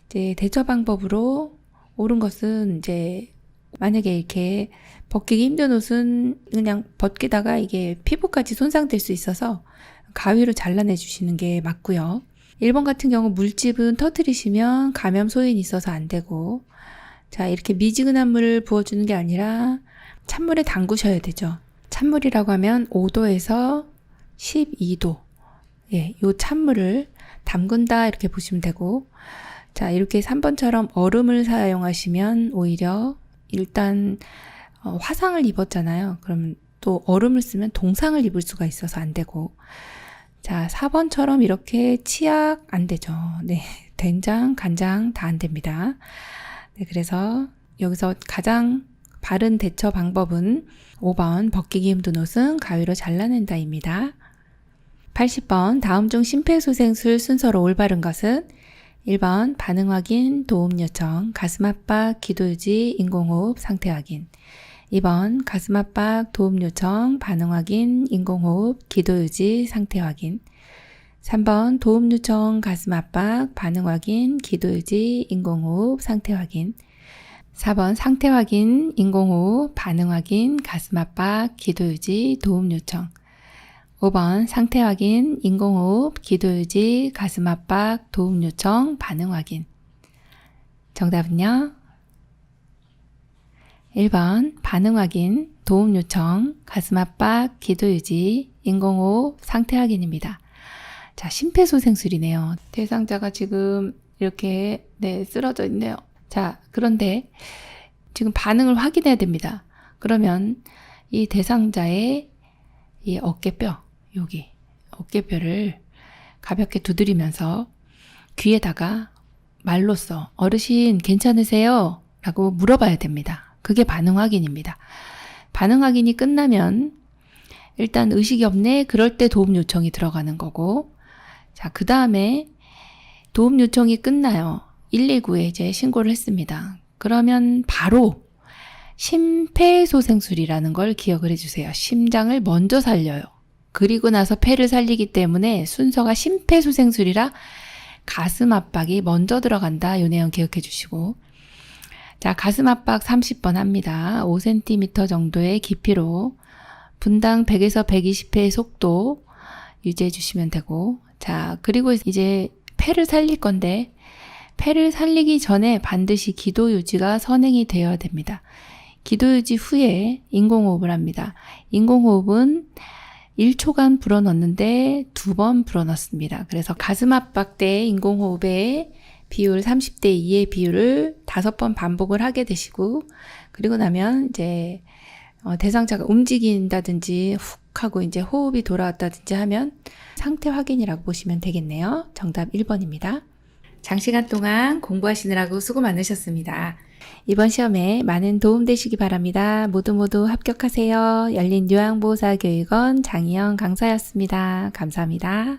이제 대처 방법으로 옳은 것은 이제 만약에 이렇게 벗기기 힘든 옷은 그냥 벗기다가 이게 피부까지 손상될 수 있어서 가위로 잘라내 주시는 게 맞고요. 1번 같은 경우 물집은 터뜨리시면 감염 소인이 있어서 안 되고, 자, 이렇게 미지근한 물을 부어주는 게 아니라 찬물에 담그셔야 되죠. 찬물이라고 하면 5도에서 12도. 예, 요 찬물을 담근다 이렇게 보시면 되고, 자, 이렇게 3번처럼 얼음을 사용하시면 오히려 일단 화상을 입었잖아요. 그럼 또 얼음을 쓰면 동상을 입을 수가 있어서 안 되고, 자, 4번처럼 이렇게 치약 안 되죠. 네, 된장, 간장 다 안 됩니다. 네, 그래서 여기서 가장 바른 대처 방법은 5번 벗기기 힘든 옷은 가위로 잘라낸다입니다. 80번 다음 중 심폐소생술 순서로 올바른 것은 1번 반응 확인, 도움 요청, 가슴 압박, 기도 유지, 인공호흡, 상태 확인. 2번 가슴 압박, 도움 요청, 반응 확인, 인공호흡, 기도 유지, 상태 확인. 3번 도움 요청, 가슴 압박, 반응 확인, 기도 유지, 인공호흡, 상태 확인. 4번 상태 확인, 인공호흡, 반응 확인, 가슴 압박, 기도 유지, 도움 요청. 5번 상태 확인, 인공호흡, 기도 유지, 가슴 압박, 도움 요청, 반응 확인. 정답은요? 1번 반응 확인, 도움 요청, 가슴 압박, 기도 유지, 인공호흡, 상태 확인입니다. 자, 심폐소생술이네요. 대상자가 지금 이렇게 쓰러져 있네요. 자, 그런데 지금 반응을 확인해야 됩니다. 그러면 이 대상자의 이 어깨뼈, 여기 어깨뼈를 가볍게 두드리면서 귀에다가 말로써 어르신 괜찮으세요? 라고 물어봐야 됩니다. 그게 반응 확인입니다. 반응 확인이 끝나면 일단 의식이 없네, 그럴 때 도움 요청이 들어가는 거고, 자, 그 다음에 도움 요청이 끝나요. 119에 이제 신고를 했습니다. 그러면 바로 심폐소생술이라는 걸 기억을 해주세요. 심장을 먼저 살려요. 그리고 나서 폐를 살리기 때문에 순서가 심폐소생술이라 가슴 압박이 먼저 들어간다. 이 내용 기억해 주시고, 자, 가슴 압박 30번 합니다. 5cm 정도의 깊이로 분당 100에서 120회의 속도 유지해 주시면 되고, 자, 그리고 이제 폐를 살릴 건데 폐를 살리기 전에 반드시 기도 유지가 선행이 되어야 됩니다. 기도 유지 후에 인공호흡을 합니다. 인공호흡은 1초간 불어넣는데 2번 불어넣습니다. 그래서 가슴 압박 때 인공호흡의 비율 30대 2의 비율을 5번 반복을 하게 되시고, 그리고 나면 이제 대상자가 움직인다든지 훅 하고 이제 호흡이 돌아왔다든지 하면 상태 확인이라고 보시면 되겠네요. 정답 1번입니다. 장시간 동안 공부하시느라고 수고 많으셨습니다. 이번 시험에 많은 도움 되시기 바랍니다. 모두 합격하세요. 열린 요양보호사교육원 장희영 강사였습니다. 감사합니다.